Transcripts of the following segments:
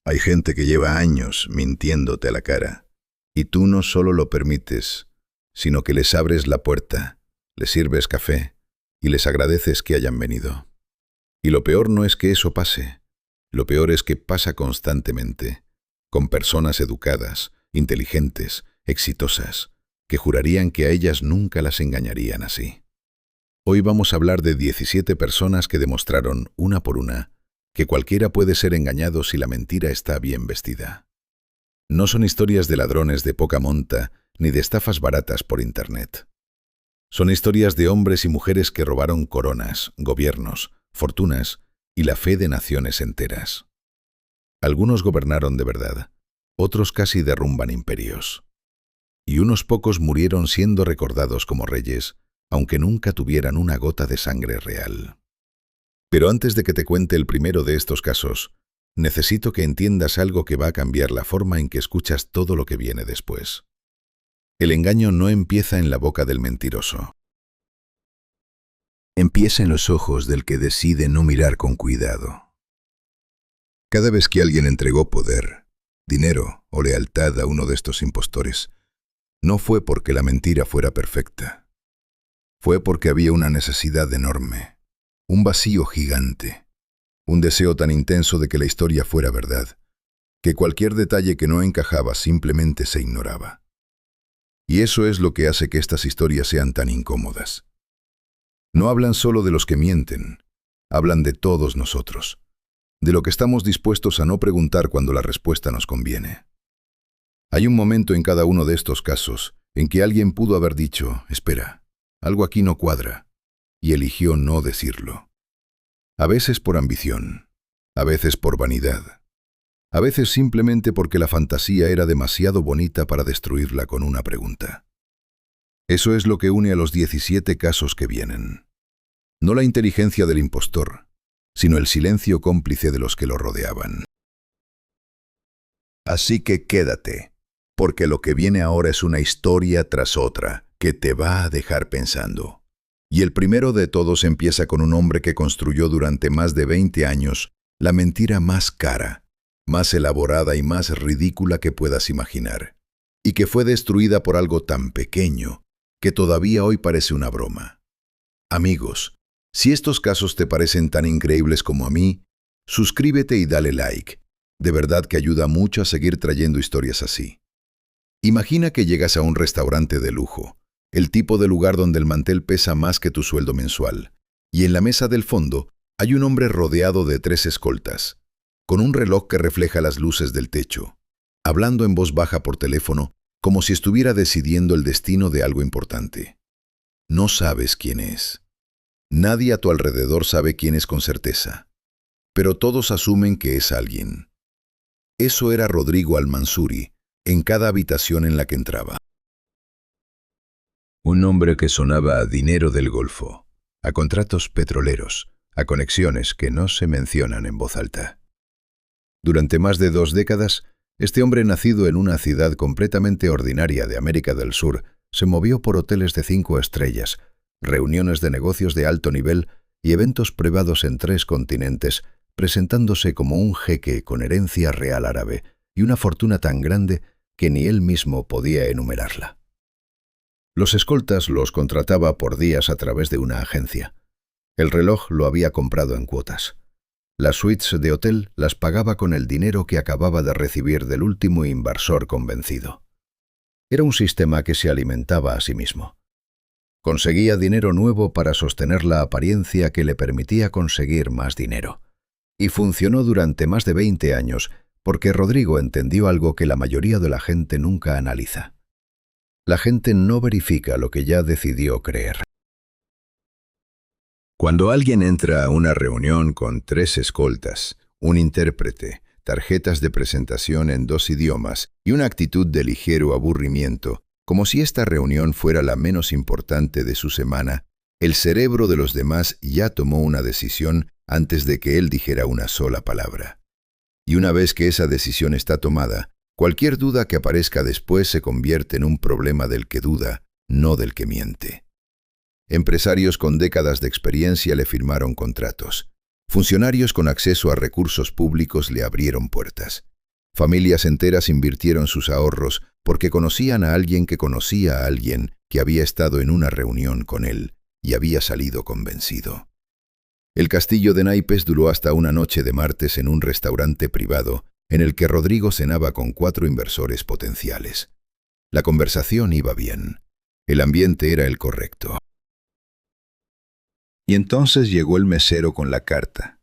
Hay gente que lleva años mintiéndote a la cara, y tú no solo lo permites, sino que les abres la puerta, les sirves café y les agradeces que hayan venido. Y lo peor no es que eso pase, lo peor es que pasa constantemente, con personas educadas, inteligentes, exitosas, que jurarían que a ellas nunca las engañarían así. Hoy vamos a hablar de 17 personas que demostraron, una por una, que cualquiera puede ser engañado si la mentira está bien vestida. No son historias de ladrones de poca monta ni de estafas baratas por Internet. Son historias de hombres y mujeres que robaron coronas, gobiernos, fortunas y la fe de naciones enteras. Algunos gobernaron de verdad, otros casi derrumban imperios. Y unos pocos murieron siendo recordados como reyes, aunque nunca tuvieran una gota de sangre real. Pero antes de que te cuente el primero de estos casos, necesito que entiendas algo que va a cambiar la forma en que escuchas todo lo que viene después. El engaño no empieza en la boca del mentiroso. Empieza en los ojos del que decide no mirar con cuidado. Cada vez que alguien entregó poder, dinero o lealtad a uno de estos impostores, no fue porque la mentira fuera perfecta. Fue porque había una necesidad enorme, un vacío gigante, un deseo tan intenso de que la historia fuera verdad, que cualquier detalle que no encajaba simplemente se ignoraba. Y eso es lo que hace que estas historias sean tan incómodas. No hablan solo de los que mienten, hablan de todos nosotros, de lo que estamos dispuestos a no preguntar cuando la respuesta nos conviene. Hay un momento en cada uno de estos casos en que alguien pudo haber dicho, espera, algo aquí no cuadra, y eligió no decirlo. A veces por ambición, a veces por vanidad, a veces simplemente porque la fantasía era demasiado bonita para destruirla con una pregunta. Eso es lo que une a los 17 casos que vienen. No la inteligencia del impostor, sino el silencio cómplice de los que lo rodeaban. Así que quédate, porque lo que viene ahora es una historia tras otra que te va a dejar pensando. Y el primero de todos empieza con un hombre que construyó durante más de 20 años la mentira más cara, más elaborada y más ridícula que puedas imaginar, y que fue destruida por algo tan pequeño que todavía hoy parece una broma. Amigos, si estos casos te parecen tan increíbles como a mí, suscríbete y dale like. De verdad que ayuda mucho a seguir trayendo historias así. Imagina que llegas a un restaurante de lujo, el tipo de lugar donde el mantel pesa más que tu sueldo mensual, y en la mesa del fondo hay un hombre rodeado de 3 escoltas, con un reloj que refleja las luces del techo, hablando en voz baja por teléfono como si estuviera decidiendo el destino de algo importante. No sabes quién es. Nadie a tu alrededor sabe quién es con certeza, pero todos asumen que es alguien. Eso era Rodrigo Al-Mansuri en cada habitación en la que entraba. Un hombre que sonaba a dinero del Golfo, a contratos petroleros, a conexiones que no se mencionan en voz alta. Durante más de 2 décadas, este hombre nacido en una ciudad completamente ordinaria de América del Sur se movió por hoteles de 5 estrellas, reuniones de negocios de alto nivel y eventos privados en 3 continentes, presentándose como un jeque con herencia real árabe y una fortuna tan grande que ni él mismo podía enumerarla. Los escoltas los contrataba por días a través de una agencia. El reloj lo había comprado en cuotas. Las suites de hotel las pagaba con el dinero que acababa de recibir del último inversor convencido. Era un sistema que se alimentaba a sí mismo. Conseguía dinero nuevo para sostener la apariencia que le permitía conseguir más dinero. Y funcionó durante más de 20 años porque Rodrigo entendió algo que la mayoría de la gente nunca analiza. La gente no verifica lo que ya decidió creer. Cuando alguien entra a una reunión con 3 escoltas, un intérprete, tarjetas de presentación en 2 idiomas y una actitud de ligero aburrimiento, como si esta reunión fuera la menos importante de su semana, el cerebro de los demás ya tomó una decisión antes de que él dijera una sola palabra. Y una vez que esa decisión está tomada, cualquier duda que aparezca después se convierte en un problema del que duda, no del que miente. Empresarios con décadas de experiencia le firmaron contratos. Funcionarios con acceso a recursos públicos le abrieron puertas. Familias enteras invirtieron sus ahorros porque conocían a alguien que conocía a alguien que había estado en una reunión con él y había salido convencido. El castillo de naipes duró hasta una noche de martes en un restaurante privado en el que Rodrigo cenaba con 4 inversores potenciales. La conversación iba bien. El ambiente era el correcto. Y entonces llegó el mesero con la carta.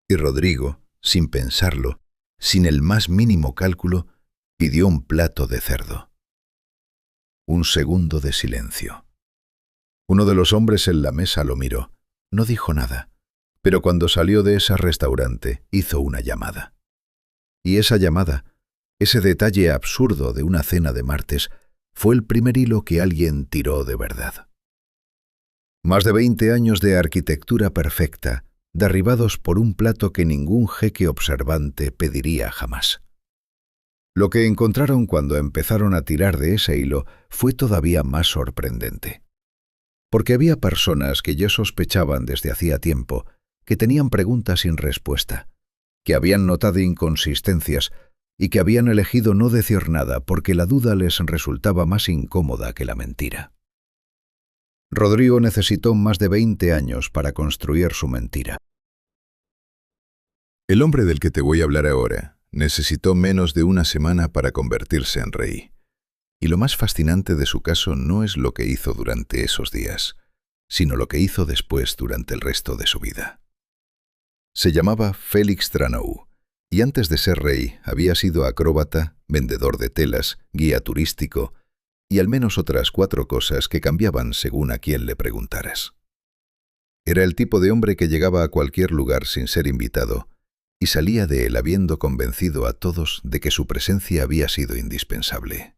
Y Rodrigo, sin pensarlo, sin el más mínimo cálculo, pidió un plato de cerdo. Un segundo de silencio. Uno de los hombres en la mesa lo miró. No dijo nada, pero cuando salió de ese restaurante hizo una llamada. Y esa llamada, ese detalle absurdo de una cena de martes, fue el primer hilo que alguien tiró de verdad. Más de 20 años de arquitectura perfecta, derribados por un plato que ningún jeque observante pediría jamás. Lo que encontraron cuando empezaron a tirar de ese hilo fue todavía más sorprendente. Porque había personas que ya sospechaban desde hacía tiempo, que tenían preguntas sin respuesta, que habían notado inconsistencias y que habían elegido no decir nada porque la duda les resultaba más incómoda que la mentira. Rodrigo necesitó más de 20 años para construir su mentira. El hombre del que te voy a hablar ahora necesitó menos de una semana para convertirse en rey. Y lo más fascinante de su caso no es lo que hizo durante esos días, sino lo que hizo después durante el resto de su vida. Se llamaba Félix Tranaú, y antes de ser rey había sido acróbata, vendedor de telas, guía turístico y al menos otras 4 cosas que cambiaban según a quién le preguntaras. Era el tipo de hombre que llegaba a cualquier lugar sin ser invitado y salía de él habiendo convencido a todos de que su presencia había sido indispensable.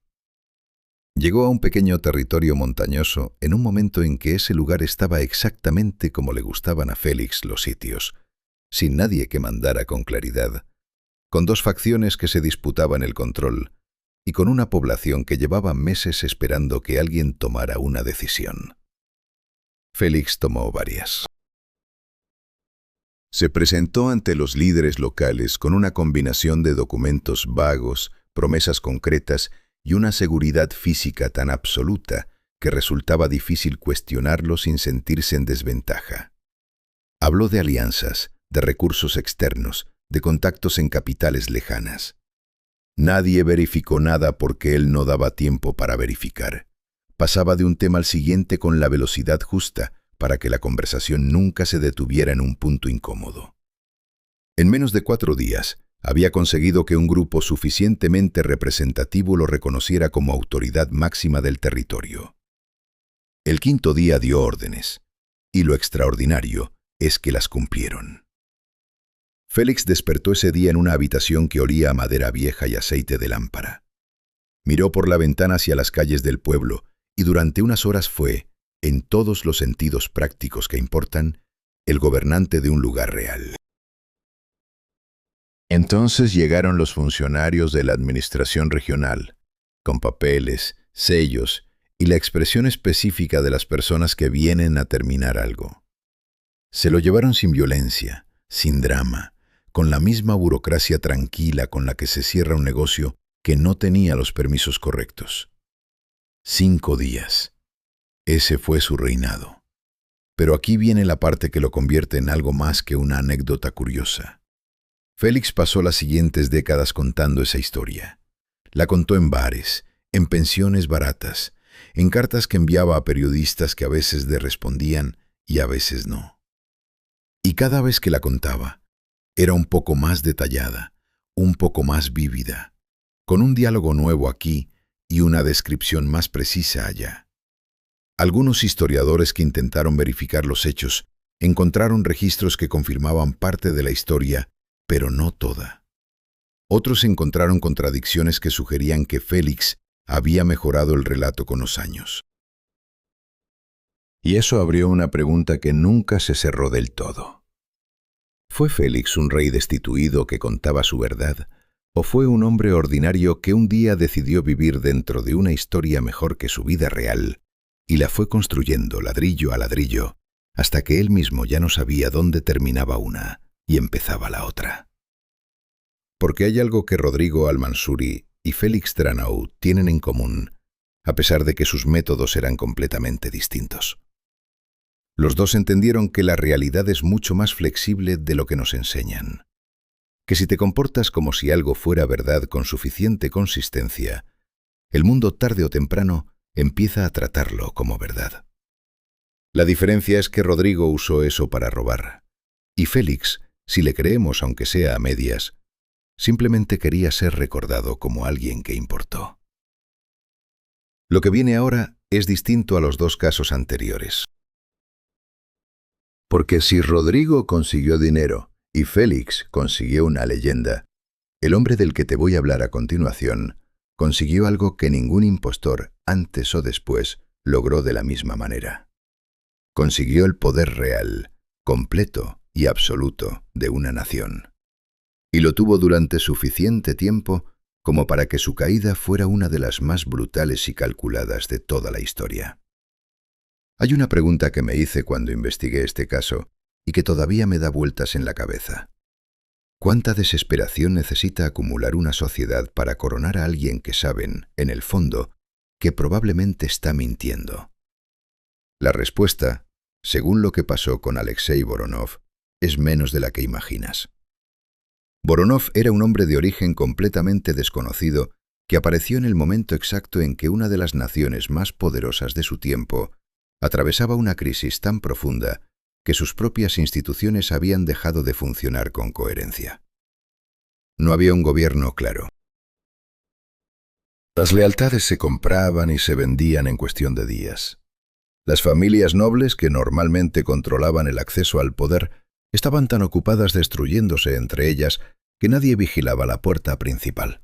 Llegó a un pequeño territorio montañoso en un momento en que ese lugar estaba exactamente como le gustaban a Félix los sitios, sin nadie que mandara con claridad, con 2 facciones que se disputaban el control y con una población que llevaba meses esperando que alguien tomara una decisión. Félix tomó varias. Se presentó ante los líderes locales con una combinación de documentos vagos, promesas concretas y una seguridad física tan absoluta que resultaba difícil cuestionarlo sin sentirse en desventaja. Habló de alianzas, de recursos externos, de contactos en capitales lejanas. Nadie verificó nada porque él no daba tiempo para verificar. Pasaba de un tema al siguiente con la velocidad justa para que la conversación nunca se detuviera en un punto incómodo. En menos de 4 días, había conseguido que un grupo suficientemente representativo lo reconociera como autoridad máxima del territorio. El 5.º día dio órdenes, y lo extraordinario es que las cumplieron. Félix despertó ese día en una habitación que olía a madera vieja y aceite de lámpara. Miró por la ventana hacia las calles del pueblo y durante unas horas fue, en todos los sentidos prácticos que importan, el gobernante de un lugar real. Entonces llegaron los funcionarios de la administración regional, con papeles, sellos y la expresión específica de las personas que vienen a terminar algo. Se lo llevaron sin violencia, sin drama, con la misma burocracia tranquila con la que se cierra un negocio que no tenía los permisos correctos. 5 días. Ese fue su reinado. Pero aquí viene la parte que lo convierte en algo más que una anécdota curiosa. Félix pasó las siguientes décadas contando esa historia. La contó en bares, en pensiones baratas, en cartas que enviaba a periodistas que a veces le respondían y a veces no. Y cada vez que la contaba, era un poco más detallada, un poco más vívida, con un diálogo nuevo aquí y una descripción más precisa allá. Algunos historiadores que intentaron verificar los hechos encontraron registros que confirmaban parte de la historia, pero no toda. Otros encontraron contradicciones que sugerían que Félix había mejorado el relato con los años. Y eso abrió una pregunta que nunca se cerró del todo. ¿Fue Félix un rey destituido que contaba su verdad? ¿O fue un hombre ordinario que un día decidió vivir dentro de una historia mejor que su vida real y la fue construyendo ladrillo a ladrillo hasta que él mismo ya no sabía dónde terminaba una y empezaba la otra? Porque hay algo que Rodrigo Al-Mansuri y Félix Tranau tienen en común, a pesar de que sus métodos eran completamente distintos. Los dos entendieron que la realidad es mucho más flexible de lo que nos enseñan, que si te comportas como si algo fuera verdad con suficiente consistencia, el mundo tarde o temprano empieza a tratarlo como verdad. La diferencia es que Rodrigo usó eso para robar, y Félix, si le creemos aunque sea a medias, simplemente quería ser recordado como alguien que importó. Lo que viene ahora es distinto a los dos casos anteriores. Porque si Rodrigo consiguió dinero y Félix consiguió una leyenda, el hombre del que te voy a hablar a continuación consiguió algo que ningún impostor, antes o después, logró de la misma manera. Consiguió el poder real, completo y absoluto de una nación. Y lo tuvo durante suficiente tiempo como para que su caída fuera una de las más brutales y calculadas de toda la historia. Hay una pregunta que me hice cuando investigué este caso y que todavía me da vueltas en la cabeza. ¿Cuánta desesperación necesita acumular una sociedad para coronar a alguien que saben, en el fondo, que probablemente está mintiendo? La respuesta, según lo que pasó con Alexei Voronov, es menos de la que imaginas. Voronov era un hombre de origen completamente desconocido que apareció en el momento exacto en que una de las naciones más poderosas de su tiempo atravesaba una crisis tan profunda que sus propias instituciones habían dejado de funcionar con coherencia. No había un gobierno claro. Las lealtades se compraban y se vendían en cuestión de días. Las familias nobles que normalmente controlaban el acceso al poder estaban tan ocupadas destruyéndose entre ellas que nadie vigilaba la puerta principal.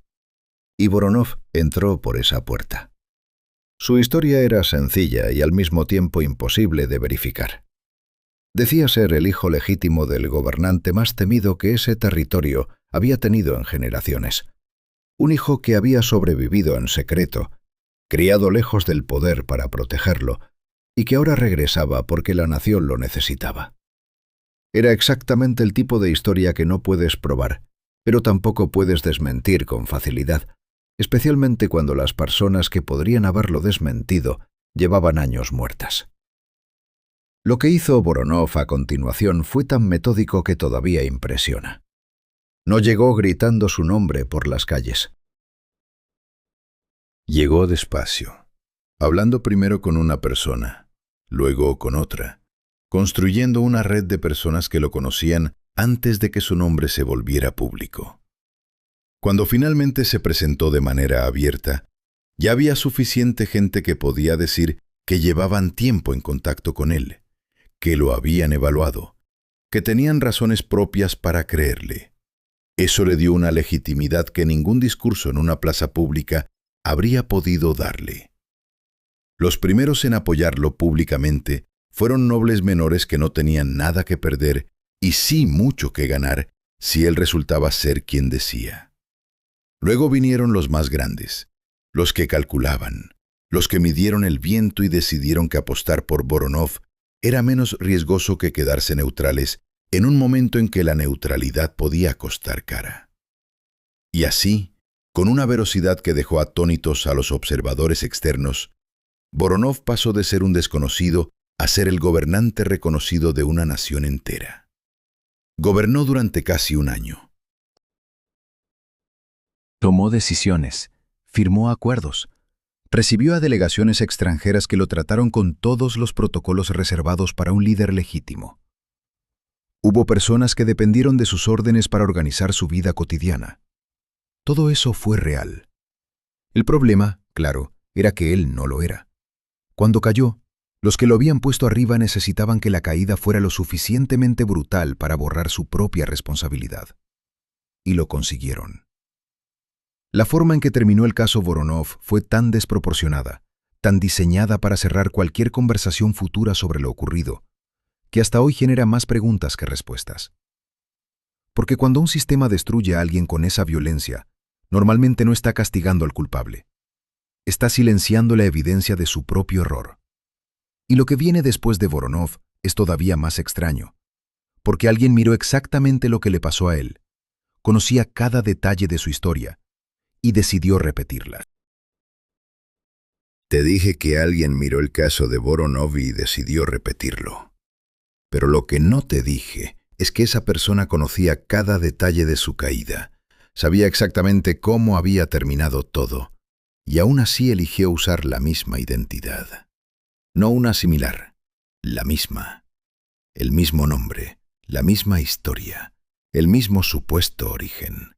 Y Voronov entró por esa puerta. Su historia era sencilla y al mismo tiempo imposible de verificar. Decía ser el hijo legítimo del gobernante más temido que ese territorio había tenido en generaciones. Un hijo que había sobrevivido en secreto, criado lejos del poder para protegerlo, y que ahora regresaba porque la nación lo necesitaba. Era exactamente el tipo de historia que no puedes probar, pero tampoco puedes desmentir con facilidad, especialmente cuando las personas que podrían haberlo desmentido llevaban años muertas. Lo que hizo Voronov a continuación fue tan metódico que todavía impresiona. No llegó gritando su nombre por las calles. Llegó despacio, hablando primero con una persona, luego con otra, construyendo una red de personas que lo conocían antes de que su nombre se volviera público. Cuando finalmente se presentó de manera abierta, ya había suficiente gente que podía decir que llevaban tiempo en contacto con él, que lo habían evaluado, que tenían razones propias para creerle. Eso le dio una legitimidad que ningún discurso en una plaza pública habría podido darle. Los primeros en apoyarlo públicamente fueron nobles menores que no tenían nada que perder y sí mucho que ganar si él resultaba ser quien decía. Luego vinieron los más grandes, los que calculaban, los que midieron el viento y decidieron que apostar por Voronov era menos riesgoso que quedarse neutrales en un momento en que la neutralidad podía costar cara. Y así, con una velocidad que dejó atónitos a los observadores externos, Voronov pasó de ser un desconocido a ser el gobernante reconocido de una nación entera. Gobernó durante casi un año. Tomó decisiones, firmó acuerdos, recibió a delegaciones extranjeras que lo trataron con todos los protocolos reservados para un líder legítimo. Hubo personas que dependieron de sus órdenes para organizar su vida cotidiana. Todo eso fue real. El problema, claro, era que él no lo era. Cuando cayó, los que lo habían puesto arriba necesitaban que la caída fuera lo suficientemente brutal para borrar su propia responsabilidad. Y lo consiguieron. La forma en que terminó el caso Voronov fue tan desproporcionada, tan diseñada para cerrar cualquier conversación futura sobre lo ocurrido, que hasta hoy genera más preguntas que respuestas. Porque cuando un sistema destruye a alguien con esa violencia, normalmente no está castigando al culpable. Está silenciando la evidencia de su propio error. Y lo que viene después de Voronov es todavía más extraño, porque alguien miró exactamente lo que le pasó a él, conocía cada detalle de su historia y decidió repetirla. Te dije que alguien miró el caso de Voronov y decidió repetirlo. Pero lo que no te dije es que esa persona conocía cada detalle de su caída, sabía exactamente cómo había terminado todo, y aún así eligió usar la misma identidad. No una similar, la misma. El mismo nombre, la misma historia, el mismo supuesto origen.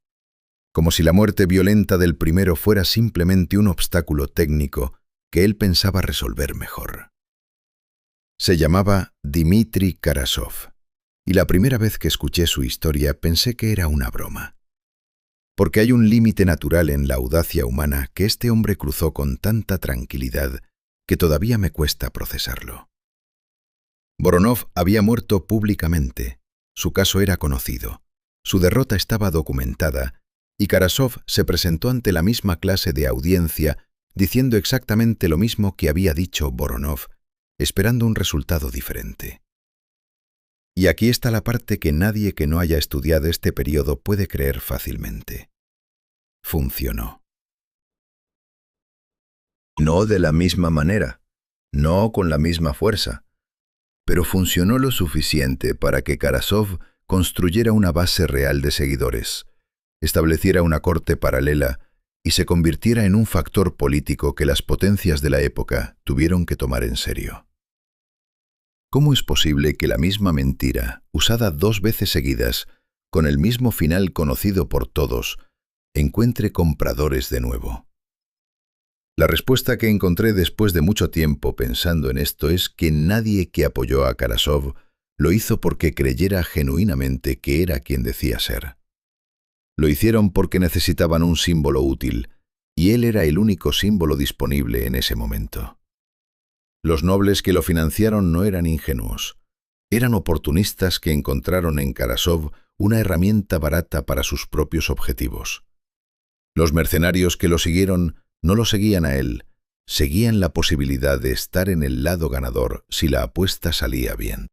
Como si la muerte violenta del primero fuera simplemente un obstáculo técnico que él pensaba resolver mejor. Se llamaba Dmitri Karasov, y la primera vez que escuché su historia pensé que era una broma. Porque hay un límite natural en la audacia humana que este hombre cruzó con tanta tranquilidad que todavía me cuesta procesarlo. Voronov había muerto públicamente, su caso era conocido, su derrota estaba documentada, y Karasov se presentó ante la misma clase de audiencia diciendo exactamente lo mismo que había dicho Voronov, esperando un resultado diferente. Y aquí está la parte que nadie que no haya estudiado este periodo puede creer fácilmente. Funcionó. No de la misma manera, no con la misma fuerza, pero funcionó lo suficiente para que Karasov construyera una base real de seguidores, estableciera una corte paralela y se convirtiera en un factor político que las potencias de la época tuvieron que tomar en serio. ¿Cómo es posible que la misma mentira, usada 2 veces seguidas, con el mismo final conocido por todos, encuentre compradores de nuevo? La respuesta que encontré después de mucho tiempo pensando en esto es que nadie que apoyó a Karasov lo hizo porque creyera genuinamente que era quien decía ser. Lo hicieron porque necesitaban un símbolo útil, y él era el único símbolo disponible en ese momento. Los nobles que lo financiaron no eran ingenuos, eran oportunistas que encontraron en Karasov una herramienta barata para sus propios objetivos. Los mercenarios que lo siguieron no lo seguían a él, seguían la posibilidad de estar en el lado ganador si la apuesta salía bien.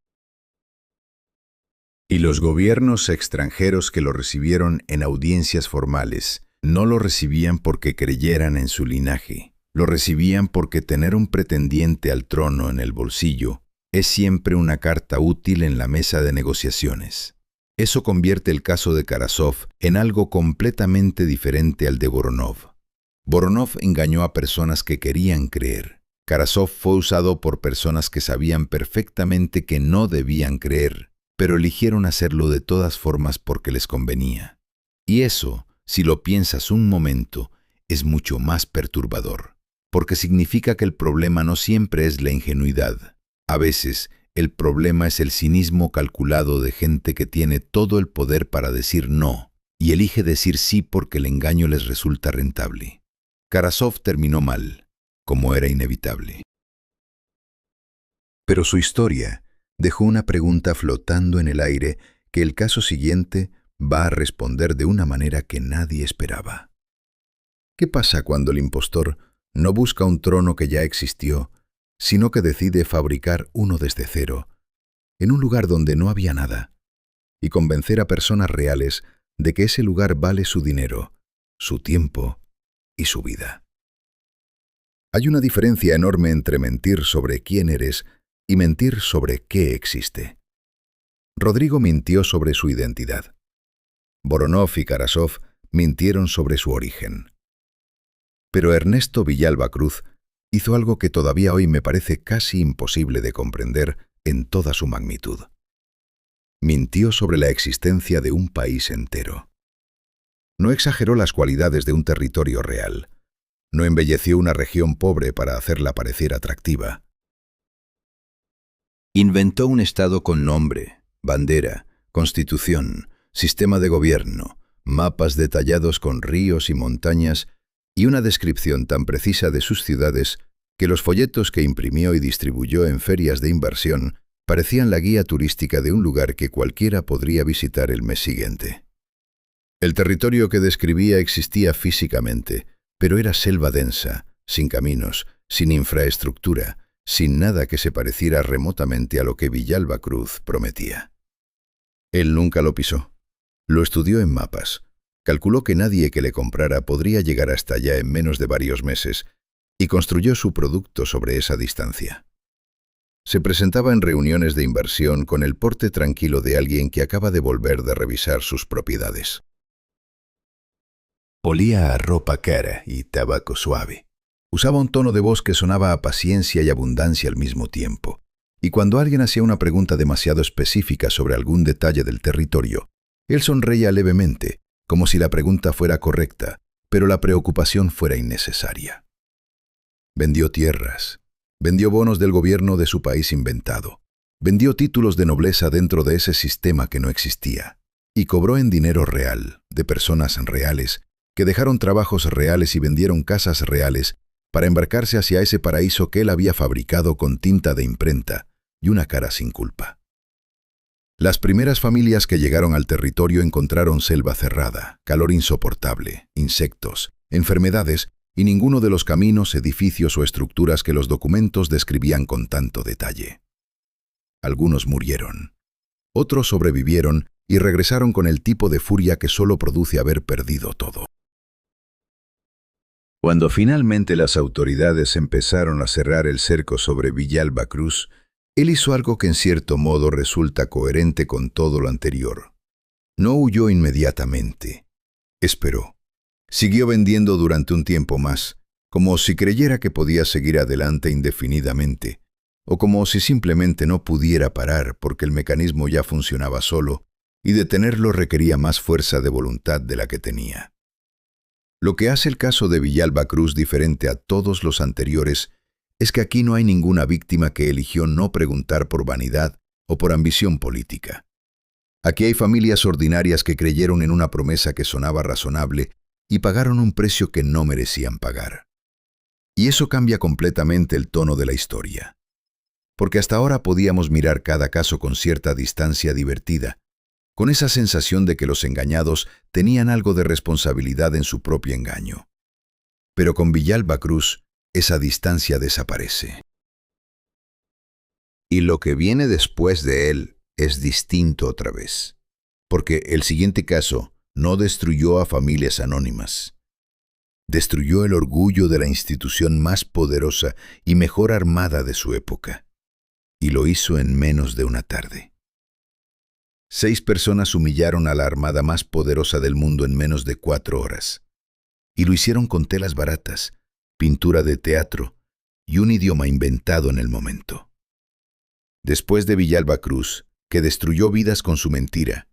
Y los gobiernos extranjeros que lo recibieron en audiencias formales no lo recibían porque creyeran en su linaje, lo recibían porque tener un pretendiente al trono en el bolsillo es siempre una carta útil en la mesa de negociaciones. Eso convierte el caso de Karasov en algo completamente diferente al de Voronov. Voronov engañó a personas que querían creer. Karasov fue usado por personas que sabían perfectamente que no debían creer, pero eligieron hacerlo de todas formas porque les convenía. Y eso, si lo piensas un momento, es mucho más perturbador, porque significa que el problema no siempre es la ingenuidad. A veces, el problema es el cinismo calculado de gente que tiene todo el poder para decir no, y elige decir sí porque el engaño les resulta rentable. Karasov terminó mal, como era inevitable. Pero su historia dejó una pregunta flotando en el aire que el caso siguiente va a responder de una manera que nadie esperaba. ¿Qué pasa cuando el impostor no busca un trono que ya existió, sino que decide fabricar uno desde cero, en un lugar donde no había nada, y convencer a personas reales de que ese lugar vale su dinero, su tiempo y su vida? Hay una diferencia enorme entre mentir sobre quién eres y mentir sobre qué existe. Rodrigo mintió sobre su identidad. Voronov y Karasov mintieron sobre su origen. Pero Ernesto Villalba Cruz hizo algo que todavía hoy me parece casi imposible de comprender en toda su magnitud. Mintió sobre la existencia de un país entero. No exageró las cualidades de un territorio real. No embelleció una región pobre para hacerla parecer atractiva. Inventó un estado con nombre, bandera, constitución, sistema de gobierno, mapas detallados con ríos y montañas y una descripción tan precisa de sus ciudades que los folletos que imprimió y distribuyó en ferias de inversión parecían la guía turística de un lugar que cualquiera podría visitar el mes siguiente. El territorio que describía existía físicamente, pero era selva densa, sin caminos, sin infraestructura, sin nada que se pareciera remotamente a lo que Villalba Cruz prometía. Él nunca lo pisó. Lo estudió en mapas. Calculó que nadie que le comprara podría llegar hasta allá en menos de varios meses y construyó su producto sobre esa distancia. Se presentaba en reuniones de inversión con el porte tranquilo de alguien que acaba de volver de revisar sus propiedades. Olía a ropa cara y tabaco suave. Usaba un tono de voz que sonaba a paciencia y abundancia al mismo tiempo. Y cuando alguien hacía una pregunta demasiado específica sobre algún detalle del territorio, él sonreía levemente, como si la pregunta fuera correcta, pero la preocupación fuera innecesaria. Vendió tierras, vendió bonos del gobierno de su país inventado, vendió títulos de nobleza dentro de ese sistema que no existía, y cobró en dinero real, de personas reales, que dejaron trabajos reales y vendieron casas reales para embarcarse hacia ese paraíso que él había fabricado con tinta de imprenta y una cara sin culpa. Las primeras familias que llegaron al territorio encontraron selva cerrada, calor insoportable, insectos, enfermedades y ninguno de los caminos, edificios o estructuras que los documentos describían con tanto detalle. Algunos murieron. Otros sobrevivieron y regresaron con el tipo de furia que solo produce haber perdido todo. Cuando finalmente las autoridades empezaron a cerrar el cerco sobre Villalba Cruz, él hizo algo que en cierto modo resulta coherente con todo lo anterior. No huyó inmediatamente. Esperó. Siguió vendiendo durante un tiempo más, como si creyera que podía seguir adelante indefinidamente, o como si simplemente no pudiera parar porque el mecanismo ya funcionaba solo y detenerlo requería más fuerza de voluntad de la que tenía. Lo que hace el caso de Villalba Cruz diferente a todos los anteriores es que aquí no hay ninguna víctima que eligió no preguntar por vanidad o por ambición política. Aquí hay familias ordinarias que creyeron en una promesa que sonaba razonable y pagaron un precio que no merecían pagar. Y eso cambia completamente el tono de la historia. Porque hasta ahora podíamos mirar cada caso con cierta distancia divertida, con esa sensación de que los engañados tenían algo de responsabilidad en su propio engaño. Pero con Villalba Cruz, esa distancia desaparece. Y lo que viene después de él es distinto otra vez, porque el siguiente caso no destruyó a familias anónimas. Destruyó el orgullo de la institución más poderosa y mejor armada de su época, y lo hizo en menos de una tarde. 6 personas humillaron a la armada más poderosa del mundo en menos de 4 horas. Y lo hicieron con telas baratas, pintura de teatro y un idioma inventado en el momento. Después de Villalba Cruz, que destruyó vidas con su mentira,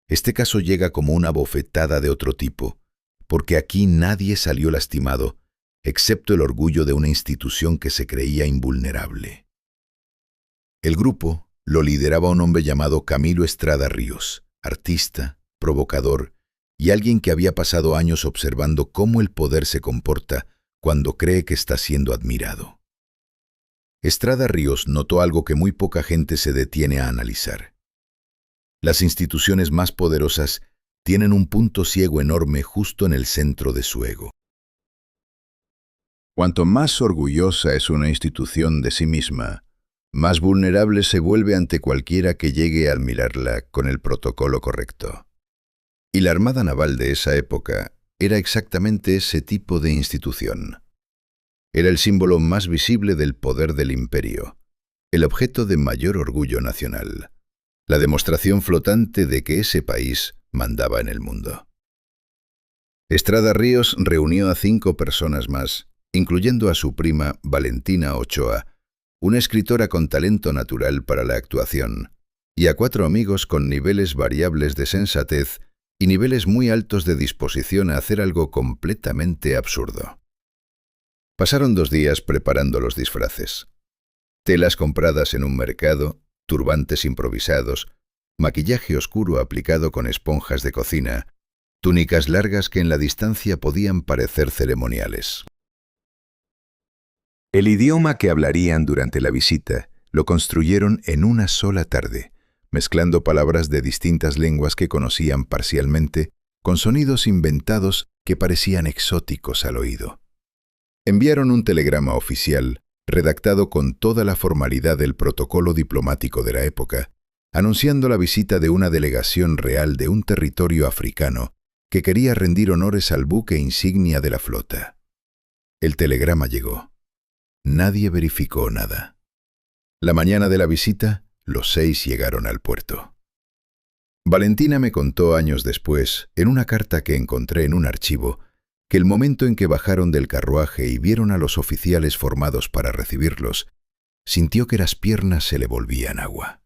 este caso llega como una bofetada de otro tipo, porque aquí nadie salió lastimado, excepto el orgullo de una institución que se creía invulnerable. El grupo lo lideraba un hombre llamado Camilo Estrada Ríos, artista, provocador y alguien que había pasado años observando cómo el poder se comporta cuando cree que está siendo admirado. Estrada Ríos notó algo que muy poca gente se detiene a analizar. Las instituciones más poderosas tienen un punto ciego enorme justo en el centro de su ego. Cuanto más orgullosa es una institución de sí misma, más vulnerable se vuelve ante cualquiera que llegue a admirarla con el protocolo correcto. Y la Armada Naval de esa época era exactamente ese tipo de institución. Era el símbolo más visible del poder del imperio, el objeto de mayor orgullo nacional, la demostración flotante de que ese país mandaba en el mundo. Estrada Ríos reunió a 5 personas más, incluyendo a su prima Valentina Ochoa, una escritora con talento natural para la actuación, y a 4 amigos con niveles variables de sensatez y niveles muy altos de disposición a hacer algo completamente absurdo. Pasaron 2 días preparando los disfraces. Telas compradas en un mercado, turbantes improvisados, maquillaje oscuro aplicado con esponjas de cocina, túnicas largas que en la distancia podían parecer ceremoniales. El idioma que hablarían durante la visita lo construyeron en una sola tarde, mezclando palabras de distintas lenguas que conocían parcialmente, con sonidos inventados que parecían exóticos al oído. Enviaron un telegrama oficial, redactado con toda la formalidad del protocolo diplomático de la época, anunciando la visita de una delegación real de un territorio africano que quería rendir honores al buque insignia de la flota. El telegrama llegó. Nadie verificó nada. La mañana de la visita, los 6 llegaron al puerto. Valentina me contó años después, en una carta que encontré en un archivo, que el momento en que bajaron del carruaje y vieron a los oficiales formados para recibirlos, sintió que las piernas se le volvían agua.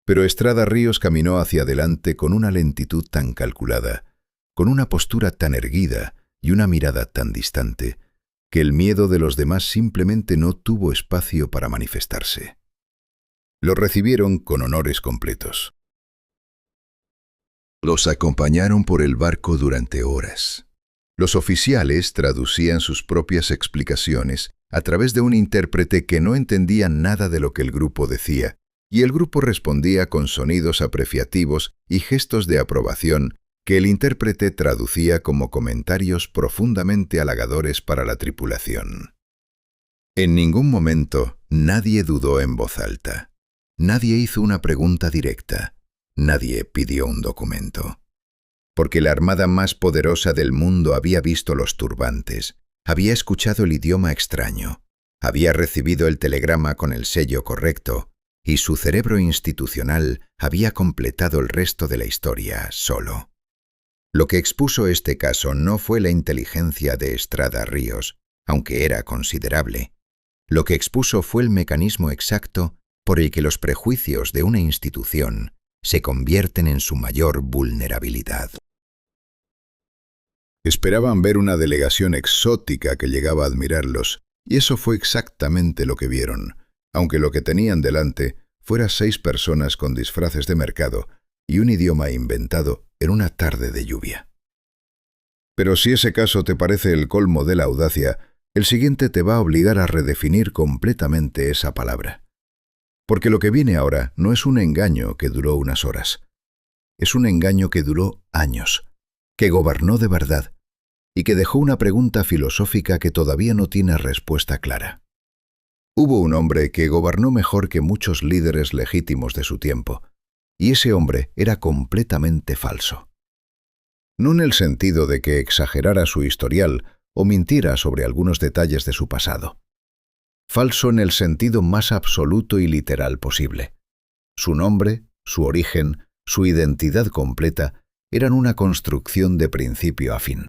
Pero Estrada Ríos caminó hacia adelante con una lentitud tan calculada, con una postura tan erguida y una mirada tan distante, que el miedo de los demás simplemente no tuvo espacio para manifestarse. Lo recibieron con honores completos. Los acompañaron por el barco durante horas. Los oficiales traducían sus propias explicaciones a través de un intérprete que no entendía nada de lo que el grupo decía, y el grupo respondía con sonidos apreciativos y gestos de aprobación que el intérprete traducía como comentarios profundamente halagadores para la tripulación. En ningún momento nadie dudó en voz alta. Nadie hizo una pregunta directa. Nadie pidió un documento. Porque la armada más poderosa del mundo había visto los turbantes, había escuchado el idioma extraño, había recibido el telegrama con el sello correcto, y su cerebro institucional había completado el resto de la historia solo. Lo que expuso este caso no fue la inteligencia de Estrada Ríos, aunque era considerable. Lo que expuso fue el mecanismo exacto por el que los prejuicios de una institución se convierten en su mayor vulnerabilidad. Esperaban ver una delegación exótica que llegaba a admirarlos, y eso fue exactamente lo que vieron, aunque lo que tenían delante fuera 6 personas con disfraces de mercado y un idioma inventado en una tarde de lluvia. Pero si ese caso te parece el colmo de la audacia, el siguiente te va a obligar a redefinir completamente esa palabra. Porque lo que viene ahora no es un engaño que duró unas horas. Es un engaño que duró años, que gobernó de verdad y que dejó una pregunta filosófica que todavía no tiene respuesta clara. Hubo un hombre que gobernó mejor que muchos líderes legítimos de su tiempo, y ese hombre era completamente falso. No en el sentido de que exagerara su historial o mintiera sobre algunos detalles de su pasado. Falso en el sentido más absoluto y literal posible. Su nombre, su origen, su identidad completa eran una construcción de principio a fin.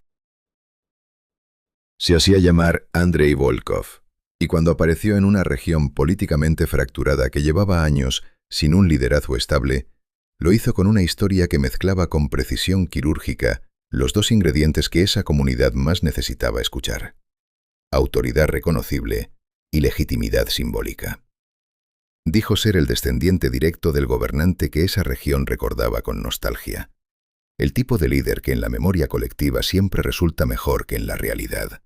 Se hacía llamar Andrei Volkov, y cuando apareció en una región políticamente fracturada que llevaba años sin un liderazgo estable, lo hizo con una historia que mezclaba con precisión quirúrgica los 2 ingredientes que esa comunidad más necesitaba escuchar: autoridad reconocible y legitimidad simbólica. Dijo ser el descendiente directo del gobernante que esa región recordaba con nostalgia, el tipo de líder que en la memoria colectiva siempre resulta mejor que en la realidad.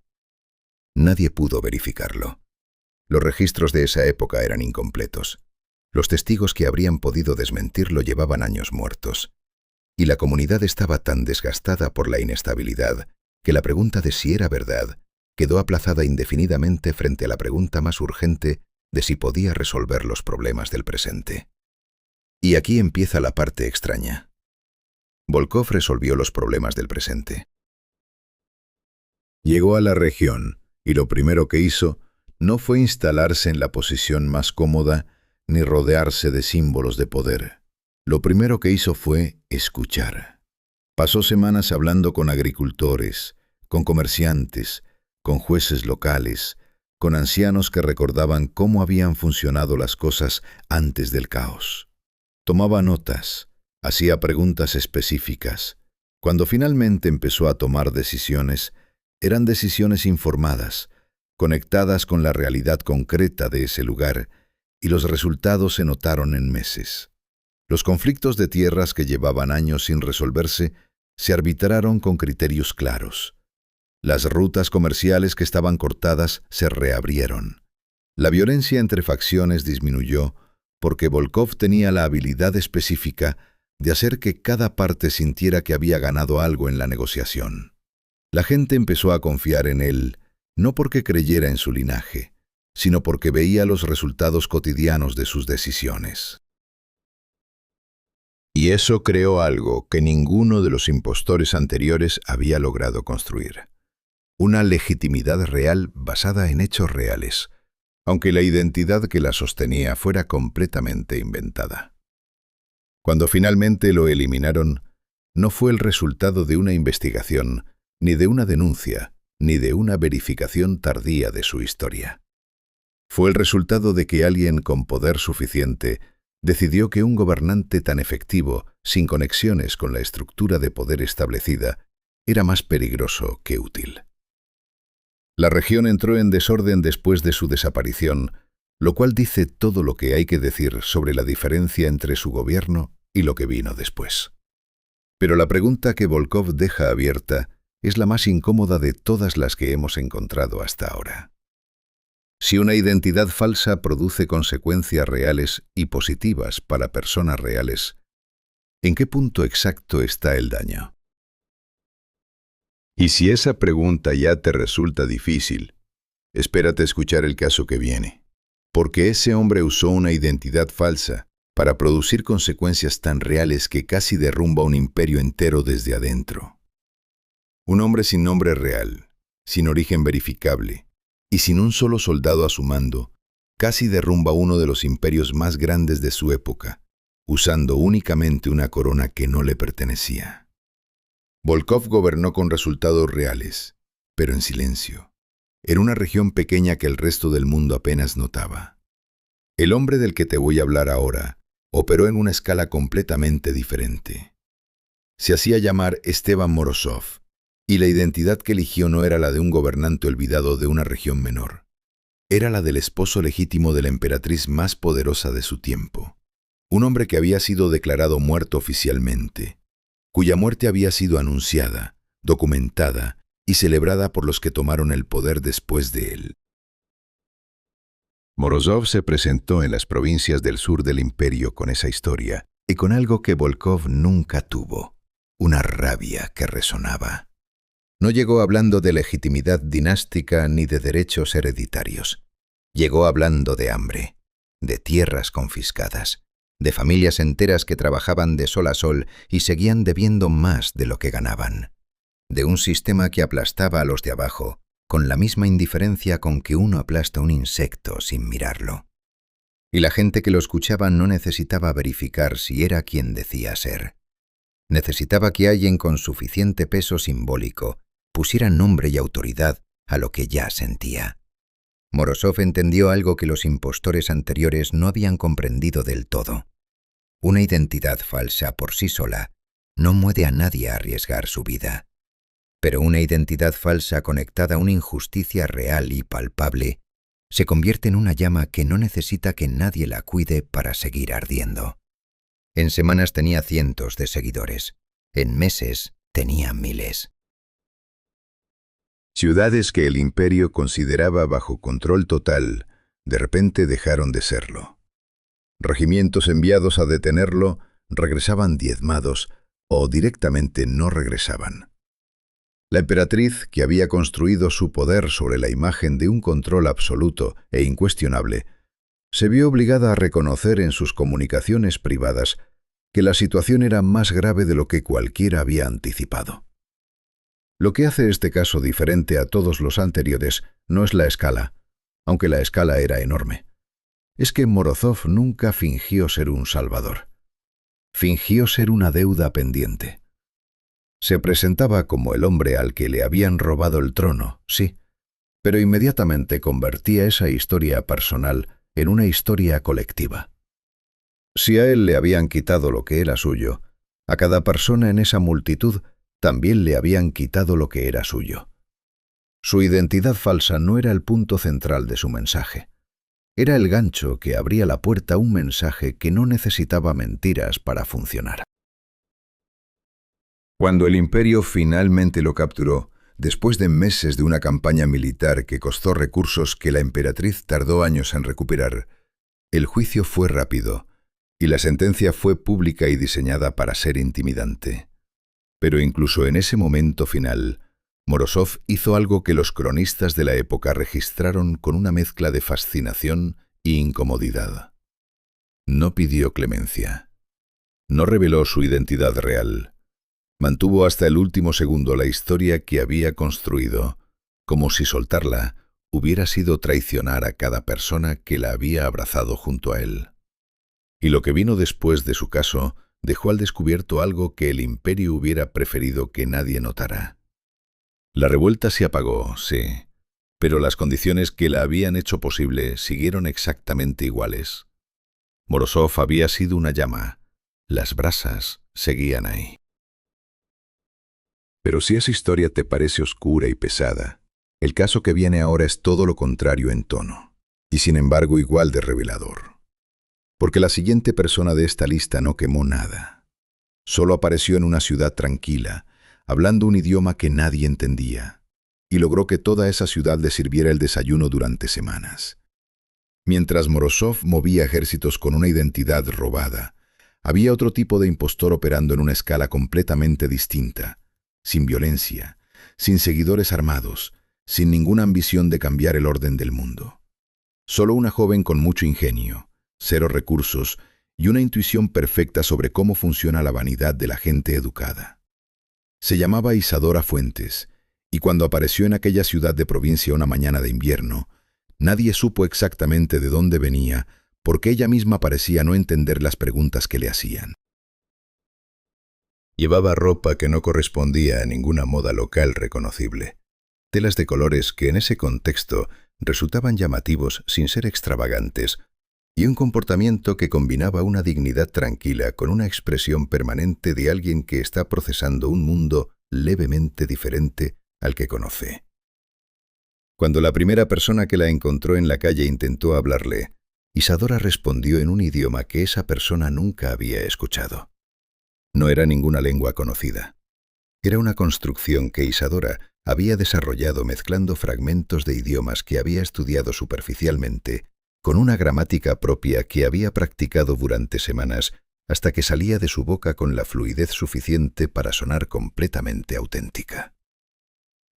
Nadie pudo verificarlo. Los registros de esa época eran incompletos. Los testigos que habrían podido desmentirlo llevaban años muertos. Y la comunidad estaba tan desgastada por la inestabilidad que la pregunta de si era verdad quedó aplazada indefinidamente frente a la pregunta más urgente de si podía resolver los problemas del presente. Y aquí empieza la parte extraña. Volkov resolvió los problemas del presente. Llegó a la región y lo primero que hizo no fue instalarse en la posición más cómoda ni rodearse de símbolos de poder. Lo primero que hizo fue escuchar. Pasó semanas hablando con agricultores, con comerciantes, con jueces locales, con ancianos que recordaban cómo habían funcionado las cosas antes del caos. Tomaba notas, hacía preguntas específicas. Cuando finalmente empezó a tomar decisiones, eran decisiones informadas, conectadas con la realidad concreta de ese lugar, y los resultados se notaron en meses. Los conflictos de tierras que llevaban años sin resolverse se arbitraron con criterios claros. Las rutas comerciales que estaban cortadas se reabrieron. La violencia entre facciones disminuyó porque Volkov tenía la habilidad específica de hacer que cada parte sintiera que había ganado algo en la negociación. La gente empezó a confiar en él, no porque creyera en su linaje, sino porque veía los resultados cotidianos de sus decisiones. Y eso creó algo que ninguno de los impostores anteriores había logrado construir. Una legitimidad real basada en hechos reales, aunque la identidad que la sostenía fuera completamente inventada. Cuando finalmente lo eliminaron, no fue el resultado de una investigación, ni de una denuncia, ni de una verificación tardía de su historia. Fue el resultado de que alguien con poder suficiente decidió que un gobernante tan efectivo, sin conexiones con la estructura de poder establecida, era más peligroso que útil. La región entró en desorden después de su desaparición, lo cual dice todo lo que hay que decir sobre la diferencia entre su gobierno y lo que vino después. Pero la pregunta que Volkov deja abierta es la más incómoda de todas las que hemos encontrado hasta ahora. Si una identidad falsa produce consecuencias reales y positivas para personas reales, ¿en qué punto exacto está el daño? Y si esa pregunta ya te resulta difícil, espérate a escuchar el caso que viene. Porque ese hombre usó una identidad falsa para producir consecuencias tan reales que casi derrumba un imperio entero desde adentro. Un hombre sin nombre real, sin origen verificable y sin un solo soldado a su mando, casi derrumba uno de los imperios más grandes de su época, usando únicamente una corona que no le pertenecía. Volkov gobernó con resultados reales, pero en silencio, en una región pequeña que el resto del mundo apenas notaba. El hombre del que te voy a hablar ahora operó en una escala completamente diferente. Se hacía llamar Esteban Morozov, y la identidad que eligió no era la de un gobernante olvidado de una región menor. Era la del esposo legítimo de la emperatriz más poderosa de su tiempo. Un hombre que había sido declarado muerto oficialmente, cuya muerte había sido anunciada, documentada y celebrada por los que tomaron el poder después de él. Morozov se presentó en las provincias del sur del imperio con esa historia y con algo que Volkov nunca tuvo, una rabia que resonaba. No llegó hablando de legitimidad dinástica ni de derechos hereditarios. Llegó hablando de hambre, de tierras confiscadas, de familias enteras que trabajaban de sol a sol y seguían debiendo más de lo que ganaban, de un sistema que aplastaba a los de abajo, con la misma indiferencia con que uno aplasta un insecto sin mirarlo. Y la gente que lo escuchaba no necesitaba verificar si era quien decía ser. Necesitaba que alguien con suficiente peso simbólico pusiera nombre y autoridad a lo que ya sentía. Morozov entendió algo que los impostores anteriores no habían comprendido del todo. Una identidad falsa por sí sola no mueve a nadie a arriesgar su vida. Pero una identidad falsa conectada a una injusticia real y palpable se convierte en una llama que no necesita que nadie la cuide para seguir ardiendo. En semanas tenía cientos de seguidores. En meses tenía miles. Ciudades que el imperio consideraba bajo control total, de repente dejaron de serlo. Regimientos enviados a detenerlo regresaban diezmados o directamente no regresaban. La emperatriz, que había construido su poder sobre la imagen de un control absoluto e incuestionable, se vio obligada a reconocer en sus comunicaciones privadas que la situación era más grave de lo que cualquiera había anticipado. Lo que hace este caso diferente a todos los anteriores no es la escala, aunque la escala era enorme. Es que Morozov nunca fingió ser un salvador. Fingió ser una deuda pendiente. Se presentaba como el hombre al que le habían robado el trono, sí, pero inmediatamente convertía esa historia personal en una historia colectiva. Si a él le habían quitado lo que era suyo, a cada persona en esa multitud también le habían quitado lo que era suyo. Su identidad falsa no era el punto central de su mensaje. Era el gancho que abría la puerta a un mensaje que no necesitaba mentiras para funcionar. Cuando el imperio finalmente lo capturó, después de meses de una campaña militar que costó recursos que la emperatriz tardó años en recuperar, el juicio fue rápido y la sentencia fue pública y diseñada para ser intimidante. Pero incluso en ese momento final, Morozov hizo algo que los cronistas de la época registraron con una mezcla de fascinación y incomodidad. No pidió clemencia. No reveló su identidad real. Mantuvo hasta el último segundo la historia que había construido, como si soltarla hubiera sido traicionar a cada persona que la había abrazado junto a él. Y lo que vino después de su caso dejó al descubierto algo que el imperio hubiera preferido que nadie notara. La revuelta se apagó, sí, pero las condiciones que la habían hecho posible siguieron exactamente iguales. Morozov había sido una llama. Las brasas seguían ahí. Pero si esa historia te parece oscura y pesada, el caso que viene ahora es todo lo contrario en tono, y sin embargo igual de revelador. Porque la siguiente persona de esta lista no quemó nada. Solo apareció en una ciudad tranquila, hablando un idioma que nadie entendía, y logró que toda esa ciudad le sirviera el desayuno durante semanas. Mientras Morozov movía ejércitos con una identidad robada, había otro tipo de impostor operando en una escala completamente distinta, sin violencia, sin seguidores armados, sin ninguna ambición de cambiar el orden del mundo. Solo una joven con mucho ingenio, cero recursos y una intuición perfecta sobre cómo funciona la vanidad de la gente educada. Se llamaba Isadora Fuentes, y cuando apareció en aquella ciudad de provincia una mañana de invierno, nadie supo exactamente de dónde venía, porque ella misma parecía no entender las preguntas que le hacían. Llevaba ropa que no correspondía a ninguna moda local reconocible, telas de colores que en ese contexto resultaban llamativos sin ser extravagantes, y un comportamiento que combinaba una dignidad tranquila con una expresión permanente de alguien que está procesando un mundo levemente diferente al que conoce. Cuando la primera persona que la encontró en la calle intentó hablarle, Isadora respondió en un idioma que esa persona nunca había escuchado. No era ninguna lengua conocida. Era una construcción que Isadora había desarrollado mezclando fragmentos de idiomas que había estudiado superficialmente, con una gramática propia que había practicado durante semanas hasta que salía de su boca con la fluidez suficiente para sonar completamente auténtica.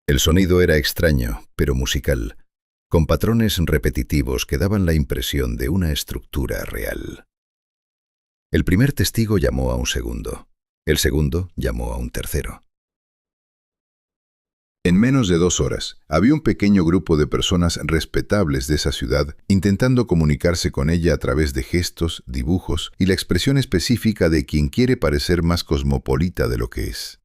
El sonido era extraño, pero musical, con patrones repetitivos que daban la impresión de una estructura real. El primer testigo llamó a un segundo. El segundo llamó a un tercero. En menos de 2 horas, había un pequeño grupo de personas respetables de esa ciudad intentando comunicarse con ella a través de gestos, dibujos y la expresión específica de quien quiere parecer más cosmopolita de lo que es.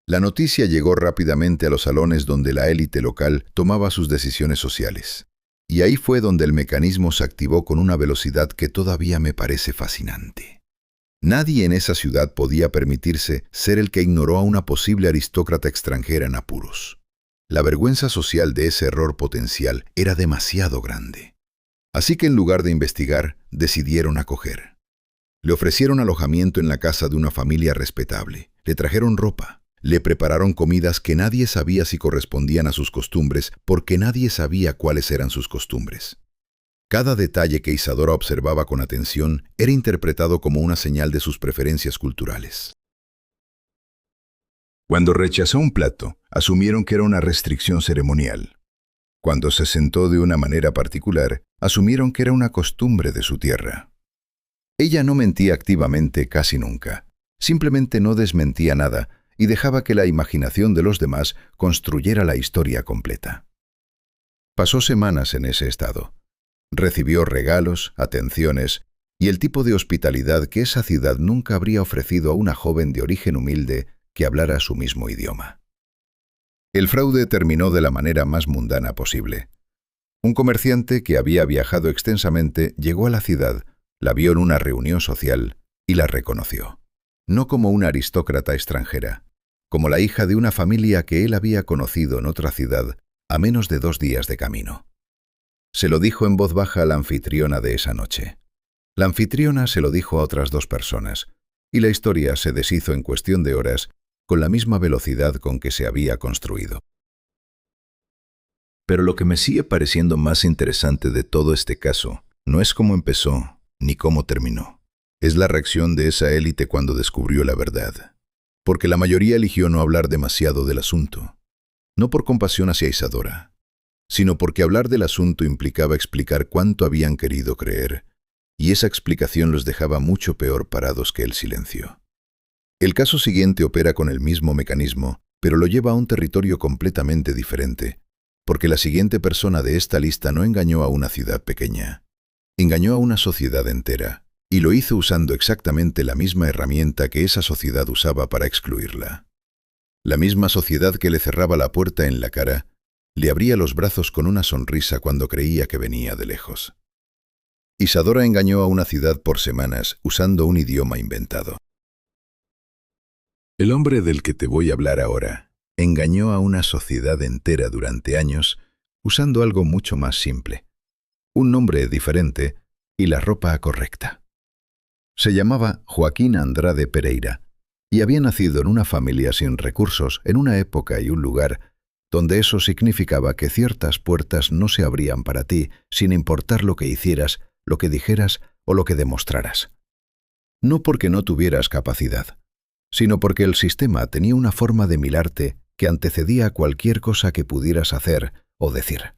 La noticia llegó rápidamente a los salones donde la élite local tomaba sus decisiones sociales. Y ahí fue donde el mecanismo se activó con una velocidad que todavía me parece fascinante. Nadie en esa ciudad podía permitirse ser el que ignoró a una posible aristócrata extranjera en apuros. La vergüenza social de ese error potencial era demasiado grande. Así que en lugar de investigar, decidieron acoger. Le ofrecieron alojamiento en la casa de una familia respetable, le trajeron ropa, le prepararon comidas que nadie sabía si correspondían a sus costumbres porque nadie sabía cuáles eran sus costumbres. Cada detalle que Isadora observaba con atención era interpretado como una señal de sus preferencias culturales. Cuando rechazó un plato, asumieron que era una restricción ceremonial. Cuando se sentó de una manera particular, asumieron que era una costumbre de su tierra. Ella no mentía activamente casi nunca, simplemente no desmentía nada y dejaba que la imaginación de los demás construyera la historia completa. Pasó semanas en ese estado. Recibió regalos, atenciones y el tipo de hospitalidad que esa ciudad nunca habría ofrecido a una joven de origen humilde que hablara su mismo idioma. El fraude terminó de la manera más mundana posible. Un comerciante que había viajado extensamente llegó a la ciudad, la vio en una reunión social y la reconoció. No como una aristócrata extranjera, como la hija de una familia que él había conocido en otra ciudad a menos de 2 días de camino. Se lo dijo en voz baja a la anfitriona de esa noche. La anfitriona se lo dijo a otras 2 personas, y la historia se deshizo en cuestión de horas con la misma velocidad con que se había construido. Pero lo que me sigue pareciendo más interesante de todo este caso no es cómo empezó ni cómo terminó. Es la reacción de esa élite cuando descubrió la verdad. Porque la mayoría eligió no hablar demasiado del asunto. No por compasión hacia Isadora, sino porque hablar del asunto implicaba explicar cuánto habían querido creer, y esa explicación los dejaba mucho peor parados que el silencio. El caso siguiente opera con el mismo mecanismo, pero lo lleva a un territorio completamente diferente, porque la siguiente persona de esta lista no engañó a una ciudad pequeña, engañó a una sociedad entera, y lo hizo usando exactamente la misma herramienta que esa sociedad usaba para excluirla. La misma sociedad que le cerraba la puerta en la cara, le abría los brazos con una sonrisa cuando creía que venía de lejos. Isadora engañó a una ciudad por semanas usando un idioma inventado. El hombre del que te voy a hablar ahora engañó a una sociedad entera durante años usando algo mucho más simple, un nombre diferente y la ropa correcta. Se llamaba Joaquín Andrade Pereira y había nacido en una familia sin recursos en una época y un lugar donde eso significaba que ciertas puertas no se abrían para ti sin importar lo que hicieras, lo que dijeras o lo que demostraras. No porque no tuvieras capacidad, sino porque el sistema tenía una forma de mirarte que antecedía a cualquier cosa que pudieras hacer o decir.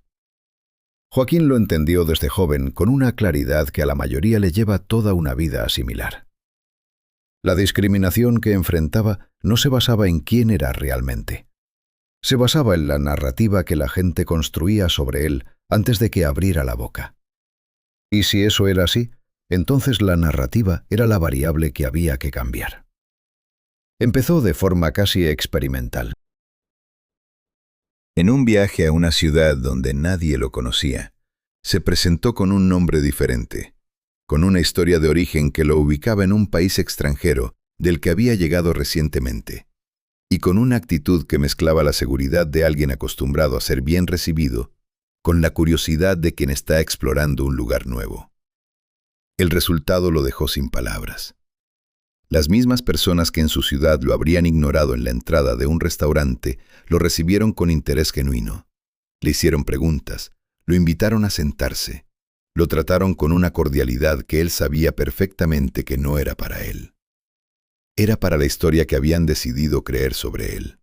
Joaquín lo entendió desde joven con una claridad que a la mayoría le lleva toda una vida a asimilar. La discriminación que enfrentaba no se basaba en quién era realmente. Se basaba en la narrativa que la gente construía sobre él antes de que abriera la boca. Y si eso era así, entonces la narrativa era la variable que había que cambiar. Empezó de forma casi experimental. En un viaje a una ciudad donde nadie lo conocía, se presentó con un nombre diferente, con una historia de origen que lo ubicaba en un país extranjero del que había llegado recientemente, y con una actitud que mezclaba la seguridad de alguien acostumbrado a ser bien recibido con la curiosidad de quien está explorando un lugar nuevo. El resultado lo dejó sin palabras. Las mismas personas que en su ciudad lo habrían ignorado en la entrada de un restaurante lo recibieron con interés genuino. Le hicieron preguntas, lo invitaron a sentarse, lo trataron con una cordialidad que él sabía perfectamente que no era para él. Era para la historia que habían decidido creer sobre él.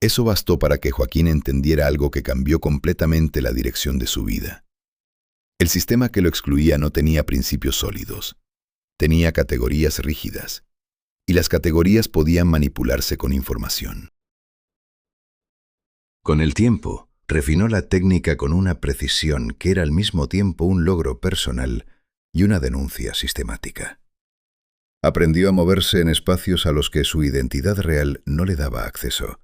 Eso bastó para que Joaquín entendiera algo que cambió completamente la dirección de su vida. El sistema que lo excluía no tenía principios sólidos. Tenía categorías rígidas, y las categorías podían manipularse con información. Con el tiempo, refinó la técnica con una precisión que era al mismo tiempo un logro personal y una denuncia sistemática. Aprendió a moverse en espacios a los que su identidad real no le daba acceso,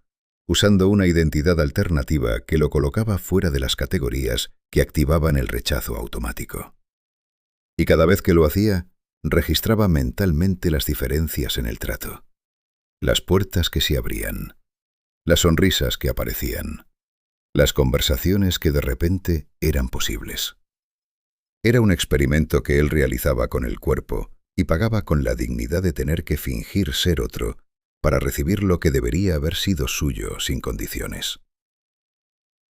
usando una identidad alternativa que lo colocaba fuera de las categorías que activaban el rechazo automático. Y cada vez que lo hacía, registraba mentalmente las diferencias en el trato, las puertas que se abrían, las sonrisas que aparecían, las conversaciones que de repente eran posibles. Era un experimento que él realizaba con el cuerpo y pagaba con la dignidad de tener que fingir ser otro para recibir lo que debería haber sido suyo sin condiciones.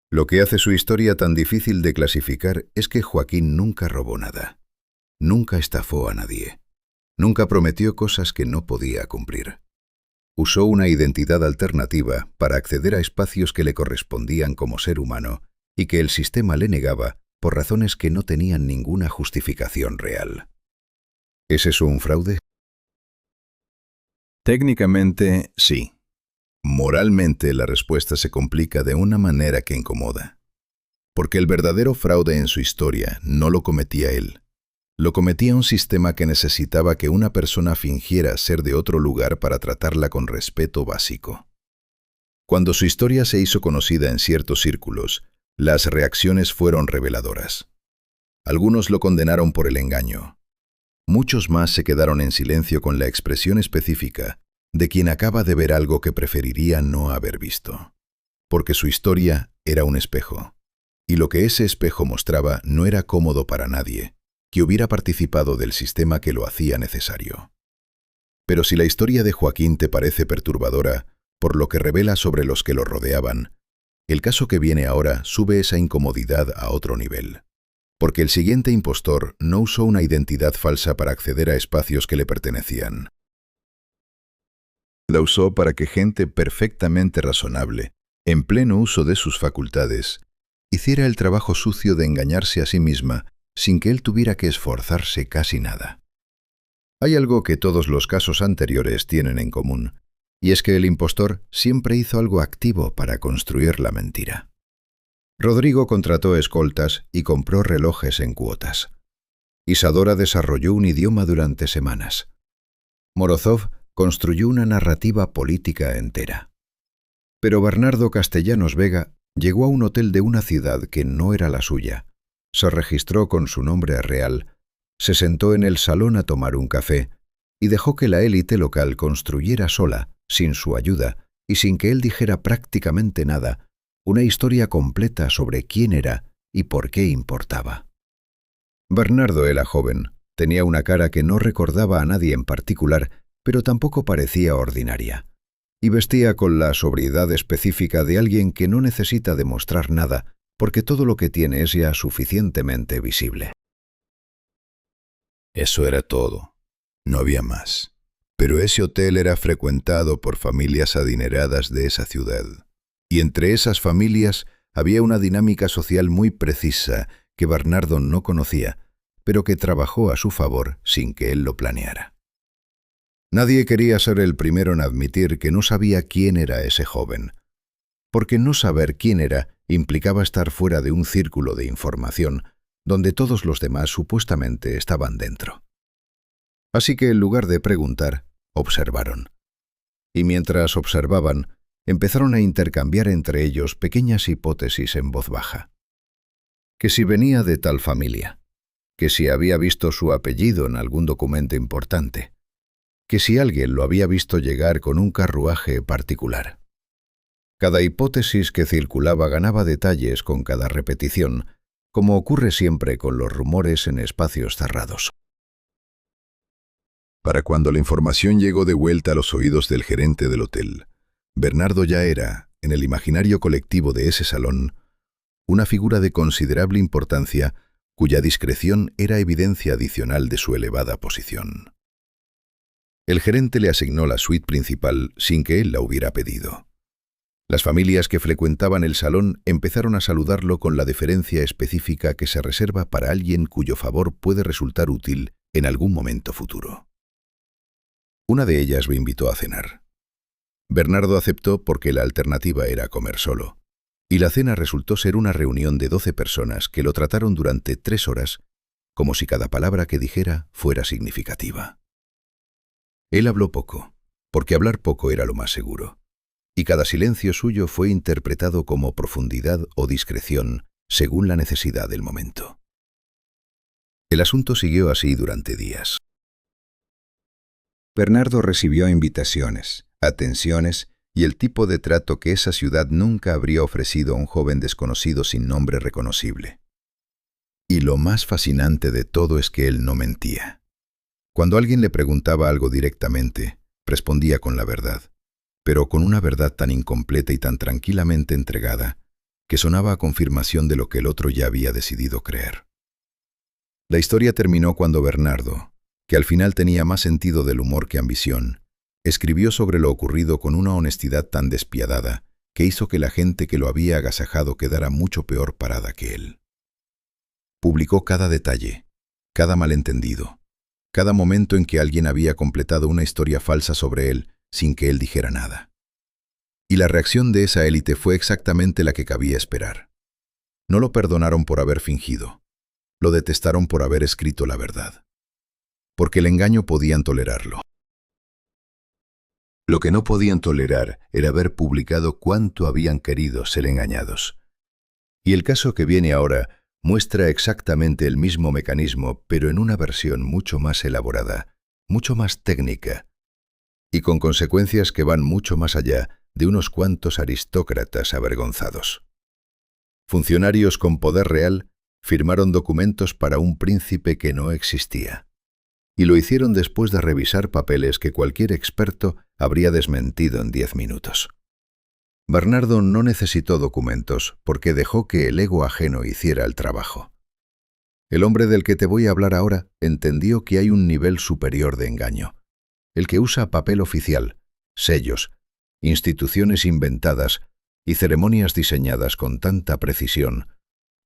Lo que hace su historia tan difícil de clasificar es que Joaquín nunca robó nada. Nunca estafó a nadie. Nunca prometió cosas que no podía cumplir. Usó una identidad alternativa para acceder a espacios que le correspondían como ser humano y que el sistema le negaba por razones que no tenían ninguna justificación real. ¿Es eso un fraude? Técnicamente, sí. Moralmente, la respuesta se complica de una manera que incomoda. Porque el verdadero fraude en su historia no lo cometía él. Lo cometía un sistema que necesitaba que una persona fingiera ser de otro lugar para tratarla con respeto básico. Cuando su historia se hizo conocida en ciertos círculos, las reacciones fueron reveladoras. Algunos lo condenaron por el engaño. Muchos más se quedaron en silencio con la expresión específica de quien acaba de ver algo que preferiría no haber visto. Porque su historia era un espejo, y lo que ese espejo mostraba no era cómodo para nadie que hubiera participado del sistema que lo hacía necesario. Pero si la historia de Joaquín te parece perturbadora por lo que revela sobre los que lo rodeaban, el caso que viene ahora sube esa incomodidad a otro nivel. Porque el siguiente impostor no usó una identidad falsa para acceder a espacios que le pertenecían. La usó para que gente perfectamente razonable, en pleno uso de sus facultades, hiciera el trabajo sucio de engañarse a sí misma sin que él tuviera que esforzarse casi nada. Hay algo que todos los casos anteriores tienen en común, y es que el impostor siempre hizo algo activo para construir la mentira. Rodrigo contrató escoltas y compró relojes en cuotas. Isadora desarrolló un idioma durante semanas. Morozov construyó una narrativa política entera. Pero Bernardo Castellanos Vega llegó a un hotel de una ciudad que no era la suya, se registró con su nombre real, se sentó en el salón a tomar un café y dejó que la élite local construyera sola, sin su ayuda y sin que él dijera prácticamente nada, una historia completa sobre quién era y por qué importaba. Bernardo era joven, tenía una cara que no recordaba a nadie en particular, pero tampoco parecía ordinaria, y vestía con la sobriedad específica de alguien que no necesita demostrar nada, porque todo lo que tiene es ya suficientemente visible. Eso era todo. No había más. Pero ese hotel era frecuentado por familias adineradas de esa ciudad. Y entre esas familias había una dinámica social muy precisa que Bernardo no conocía, pero que trabajó a su favor sin que él lo planeara. Nadie quería ser el primero en admitir que no sabía quién era ese joven, porque no saber quién era implicaba estar fuera de un círculo de información donde todos los demás supuestamente estaban dentro. Así que en lugar de preguntar, observaron. Y mientras observaban, empezaron a intercambiar entre ellos pequeñas hipótesis en voz baja. Que si venía de tal familia, que si había visto su apellido en algún documento importante, que si alguien lo había visto llegar con un carruaje particular. Cada hipótesis que circulaba ganaba detalles con cada repetición, como ocurre siempre con los rumores en espacios cerrados. Para cuando la información llegó de vuelta a los oídos del gerente del hotel, Bernardo ya era, en el imaginario colectivo de ese salón, una figura de considerable importancia cuya discreción era evidencia adicional de su elevada posición. El gerente le asignó la suite principal sin que él la hubiera pedido. Las familias que frecuentaban el salón empezaron a saludarlo con la deferencia específica que se reserva para alguien cuyo favor puede resultar útil en algún momento futuro. Una de ellas lo invitó a cenar. Bernardo aceptó porque la alternativa era comer solo, y la cena resultó ser una reunión de 12 personas que lo trataron durante 3 horas como si cada palabra que dijera fuera significativa. Él habló poco, porque hablar poco era lo más seguro, y cada silencio suyo fue interpretado como profundidad o discreción según la necesidad del momento. El asunto siguió así durante días. Bernardo recibió invitaciones, atenciones y el tipo de trato que esa ciudad nunca habría ofrecido a un joven desconocido sin nombre reconocible. Y lo más fascinante de todo es que él no mentía. Cuando alguien le preguntaba algo directamente, respondía con la verdad, pero con una verdad tan incompleta y tan tranquilamente entregada que sonaba a confirmación de lo que el otro ya había decidido creer. La historia terminó cuando Bernardo, que al final tenía más sentido del humor que ambición, escribió sobre lo ocurrido con una honestidad tan despiadada que hizo que la gente que lo había agasajado quedara mucho peor parada que él. Publicó cada detalle, cada malentendido, cada momento en que alguien había completado una historia falsa sobre él sin que él dijera nada. Y la reacción de esa élite fue exactamente la que cabía esperar. No lo perdonaron por haber fingido, lo detestaron por haber escrito la verdad. Porque el engaño podían tolerarlo. Lo que no podían tolerar era haber publicado cuánto habían querido ser engañados. Y el caso que viene ahora muestra exactamente el mismo mecanismo, pero en una versión mucho más elaborada, mucho más técnica, y con consecuencias que van mucho más allá de unos cuantos aristócratas avergonzados. Funcionarios con poder real firmaron documentos para un príncipe que no existía, y lo hicieron después de revisar papeles que cualquier experto habría desmentido en 10 minutos. Bernardo no necesitó documentos porque dejó que el ego ajeno hiciera el trabajo. El hombre del que te voy a hablar ahora entendió que hay un nivel superior de engaño, el que usa papel oficial, sellos, instituciones inventadas y ceremonias diseñadas con tanta precisión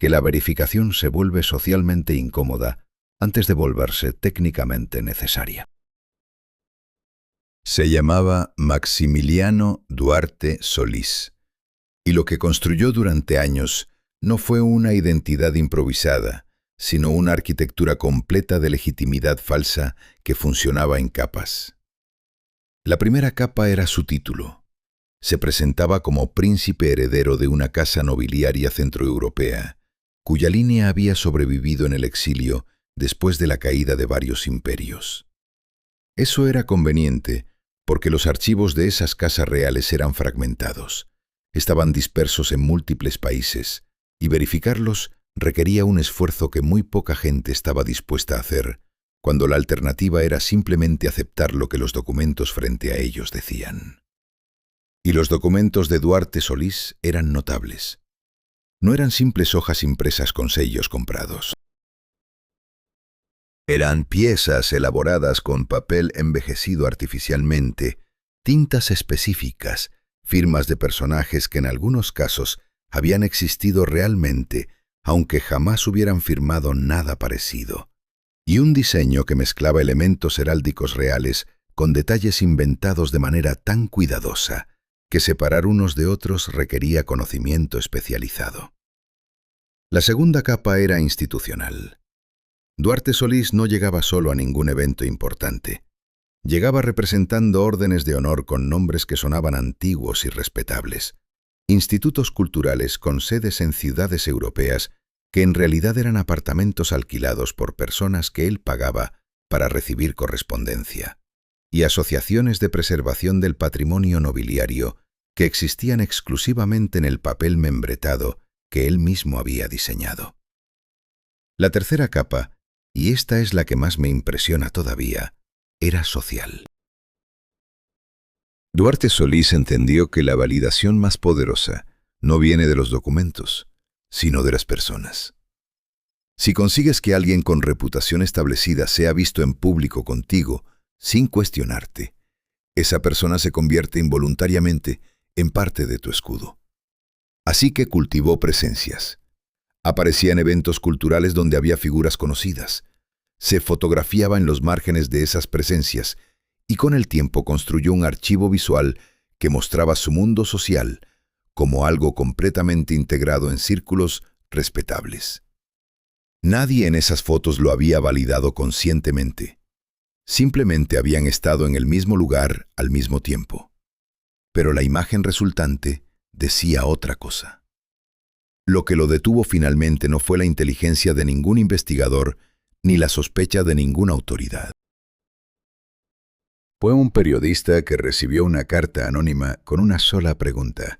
que la verificación se vuelve socialmente incómoda antes de volverse técnicamente necesaria. Se llamaba Maximiliano Duarte Solís, y lo que construyó durante años no fue una identidad improvisada, sino una arquitectura completa de legitimidad falsa que funcionaba en capas. La primera capa era su título. Se presentaba como príncipe heredero de una casa nobiliaria centroeuropea, cuya línea había sobrevivido en el exilio después de la caída de varios imperios. Eso era conveniente, porque los archivos de esas casas reales eran fragmentados, estaban dispersos en múltiples países, y verificarlos requería un esfuerzo que muy poca gente estaba dispuesta a hacer, cuando la alternativa era simplemente aceptar lo que los documentos frente a ellos decían. Y los documentos de Duarte Solís eran notables. No eran simples hojas impresas con sellos comprados. Eran piezas elaboradas con papel envejecido artificialmente, tintas específicas, firmas de personajes que en algunos casos habían existido realmente, aunque jamás hubieran firmado nada parecido, y un diseño que mezclaba elementos heráldicos reales con detalles inventados de manera tan cuidadosa que separar unos de otros requería conocimiento especializado. La segunda capa era institucional. Duarte Solís no llegaba solo a ningún evento importante. Llegaba representando órdenes de honor con nombres que sonaban antiguos y respetables, institutos culturales con sedes en ciudades europeas que en realidad eran apartamentos alquilados por personas que él pagaba para recibir correspondencia, y asociaciones de preservación del patrimonio nobiliario que existían exclusivamente en el papel membretado que él mismo había diseñado. La tercera capa, y esta es la que más me impresiona todavía, era social. Duarte Solís entendió que la validación más poderosa no viene de los documentos, sino de las personas. Si consigues que alguien con reputación establecida sea visto en público contigo, sin cuestionarte, esa persona se convierte involuntariamente en parte de tu escudo. Así que cultivó presencias. Aparecía en eventos culturales donde había figuras conocidas. Se fotografiaba en los márgenes de esas presencias y con el tiempo construyó un archivo visual que mostraba su mundo social como algo completamente integrado en círculos respetables. Nadie en esas fotos lo había validado conscientemente. Simplemente habían estado en el mismo lugar al mismo tiempo. Pero la imagen resultante decía otra cosa. Lo que lo detuvo finalmente no fue la inteligencia de ningún investigador ni la sospecha de ninguna autoridad. Fue un periodista que recibió una carta anónima con una sola pregunta,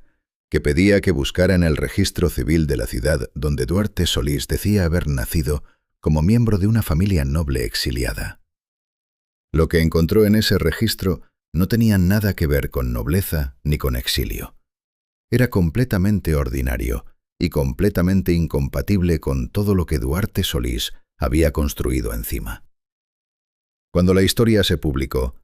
que pedía que buscara en el registro civil de la ciudad donde Duarte Solís decía haber nacido como miembro de una familia noble exiliada. Lo que encontró en ese registro no tenía nada que ver con nobleza ni con exilio. Era completamente ordinario y completamente incompatible con todo lo que Duarte Solís había construido encima. Cuando la historia se publicó,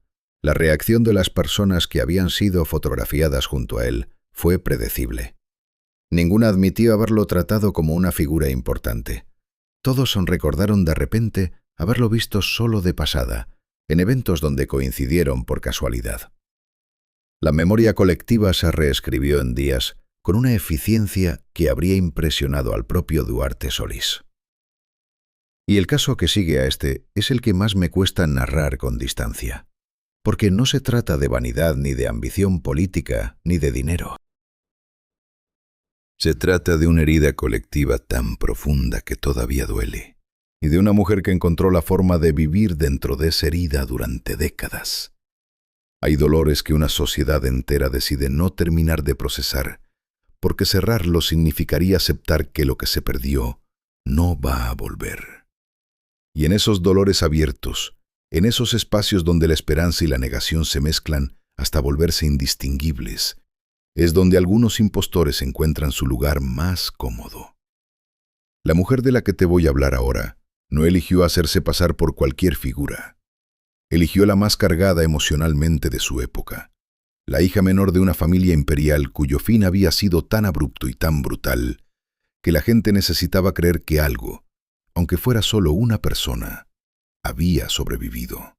la reacción de las personas que habían sido fotografiadas junto a él fue predecible. Ninguna admitió haberlo tratado como una figura importante. Todos recordaron de repente haberlo visto solo de pasada, en eventos donde coincidieron por casualidad. La memoria colectiva se reescribió en días con una eficiencia que habría impresionado al propio Duarte Solís. Y el caso que sigue a este es el que más me cuesta narrar con distancia, porque no se trata de vanidad ni de ambición política ni de dinero. Se trata de una herida colectiva tan profunda que todavía duele, y de una mujer que encontró la forma de vivir dentro de esa herida durante décadas. Hay dolores que una sociedad entera decide no terminar de procesar, porque cerrarlo significaría aceptar que lo que se perdió no va a volver. Y en esos dolores abiertos, en esos espacios donde la esperanza y la negación se mezclan hasta volverse indistinguibles, es donde algunos impostores encuentran su lugar más cómodo. La mujer de la que te voy a hablar ahora no eligió hacerse pasar por cualquier figura. Eligió la más cargada emocionalmente de su época, la hija menor de una familia imperial cuyo fin había sido tan abrupto y tan brutal que la gente necesitaba creer que algo, aunque fuera solo una persona, había sobrevivido.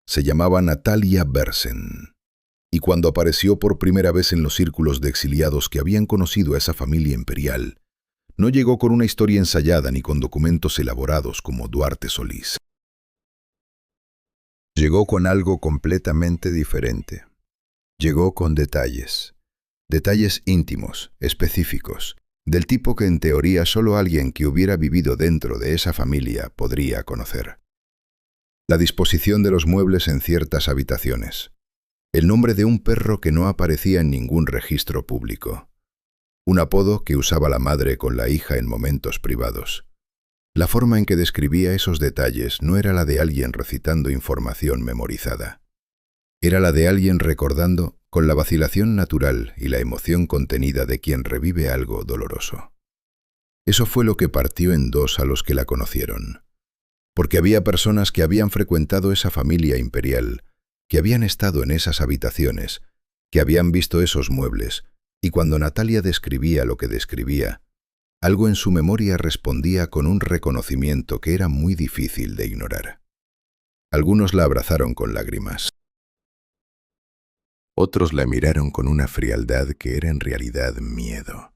Se llamaba Natalia Bersen, y cuando apareció por primera vez en los círculos de exiliados que habían conocido a esa familia imperial, no llegó con una historia ensayada ni con documentos elaborados como Duarte Solís. Llegó con algo completamente diferente. Llegó con detalles íntimos, específicos, del tipo que en teoría solo alguien que hubiera vivido dentro de esa familia podría conocer. La disposición de los muebles en ciertas habitaciones, el nombre de un perro que no aparecía en ningún registro público, un apodo que usaba la madre con la hija en momentos privados. La forma en que describía esos detalles no era la de alguien recitando información memorizada. Era la de alguien recordando con la vacilación natural y la emoción contenida de quien revive algo doloroso. Eso fue lo que partió en dos a los que la conocieron. Porque había personas que habían frecuentado esa familia imperial, que habían estado en esas habitaciones, que habían visto esos muebles, y cuando Natalia describía lo que describía, algo en su memoria respondía con un reconocimiento que era muy difícil de ignorar. Algunos la abrazaron con lágrimas. Otros la miraron con una frialdad que era en realidad miedo.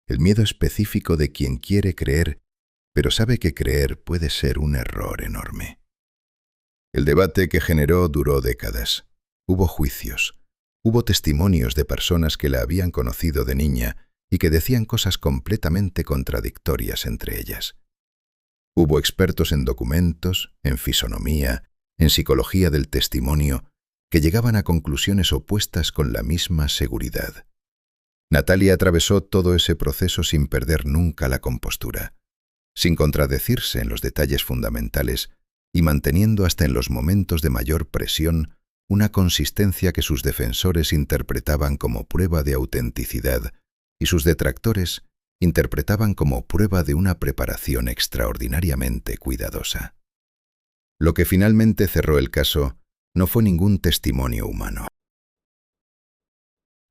El miedo específico de quien quiere creer, pero sabe que creer puede ser un error enorme. El debate que generó duró décadas. Hubo juicios. Hubo testimonios de personas que la habían conocido de niña y que decían cosas completamente contradictorias entre ellas. Hubo expertos en documentos, en fisonomía, en psicología del testimonio, que llegaban a conclusiones opuestas con la misma seguridad. Natalia atravesó todo ese proceso sin perder nunca la compostura, sin contradecirse en los detalles fundamentales y manteniendo hasta en los momentos de mayor presión una consistencia que sus defensores interpretaban como prueba de autenticidad y sus detractores interpretaban como prueba de una preparación extraordinariamente cuidadosa. Lo que finalmente cerró el caso no fue ningún testimonio humano.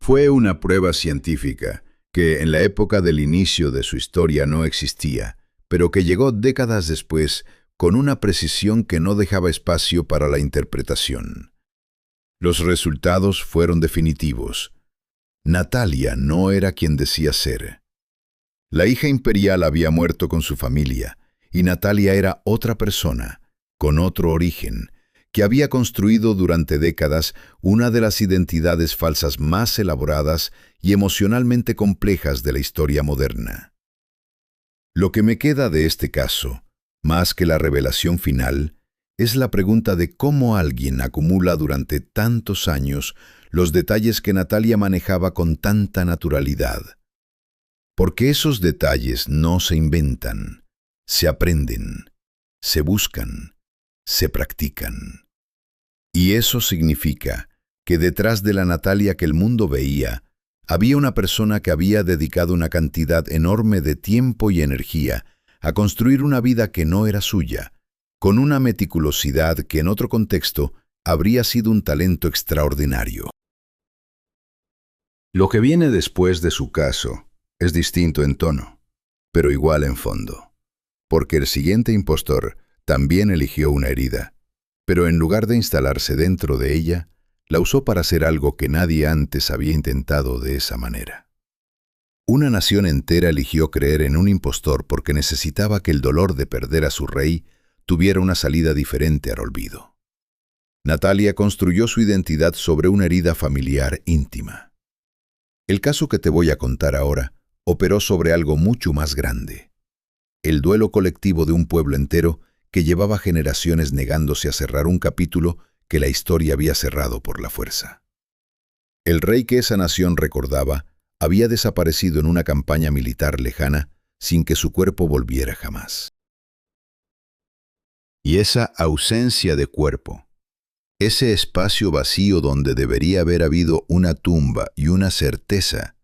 Fue una prueba científica que en la época del inicio de su historia no existía, pero que llegó décadas después con una precisión que no dejaba espacio para la interpretación. Los resultados fueron definitivos. Natalia no era quien decía ser. La hija imperial había muerto con su familia, y Natalia era otra persona, con otro origen, que había construido durante décadas una de las identidades falsas más elaboradas y emocionalmente complejas de la historia moderna. Lo que me queda de este caso, más que la revelación final, es la pregunta de cómo alguien acumula durante tantos años los detalles que Natalia manejaba con tanta naturalidad. Porque esos detalles no se inventan, se aprenden, se buscan, se practican. Y eso significa que detrás de la Natalia que el mundo veía, había una persona que había dedicado una cantidad enorme de tiempo y energía a construir una vida que no era suya, con una meticulosidad que en otro contexto habría sido un talento extraordinario. Lo que viene después de su caso es distinto en tono, pero igual en fondo, porque el siguiente impostor también eligió una herida, pero en lugar de instalarse dentro de ella, la usó para hacer algo que nadie antes había intentado de esa manera. Una nación entera eligió creer en un impostor porque necesitaba que el dolor de perder a su rey tuviera una salida diferente al olvido. Natalia construyó su identidad sobre una herida familiar íntima. El caso que te voy a contar ahora operó sobre algo mucho más grande. El duelo colectivo de un pueblo entero que llevaba generaciones negándose a cerrar un capítulo que la historia había cerrado por la fuerza. El rey que esa nación recordaba había desaparecido en una campaña militar lejana sin que su cuerpo volviera jamás. Y esa ausencia de cuerpo, ese espacio vacío donde debería haber habido una tumba y una certeza,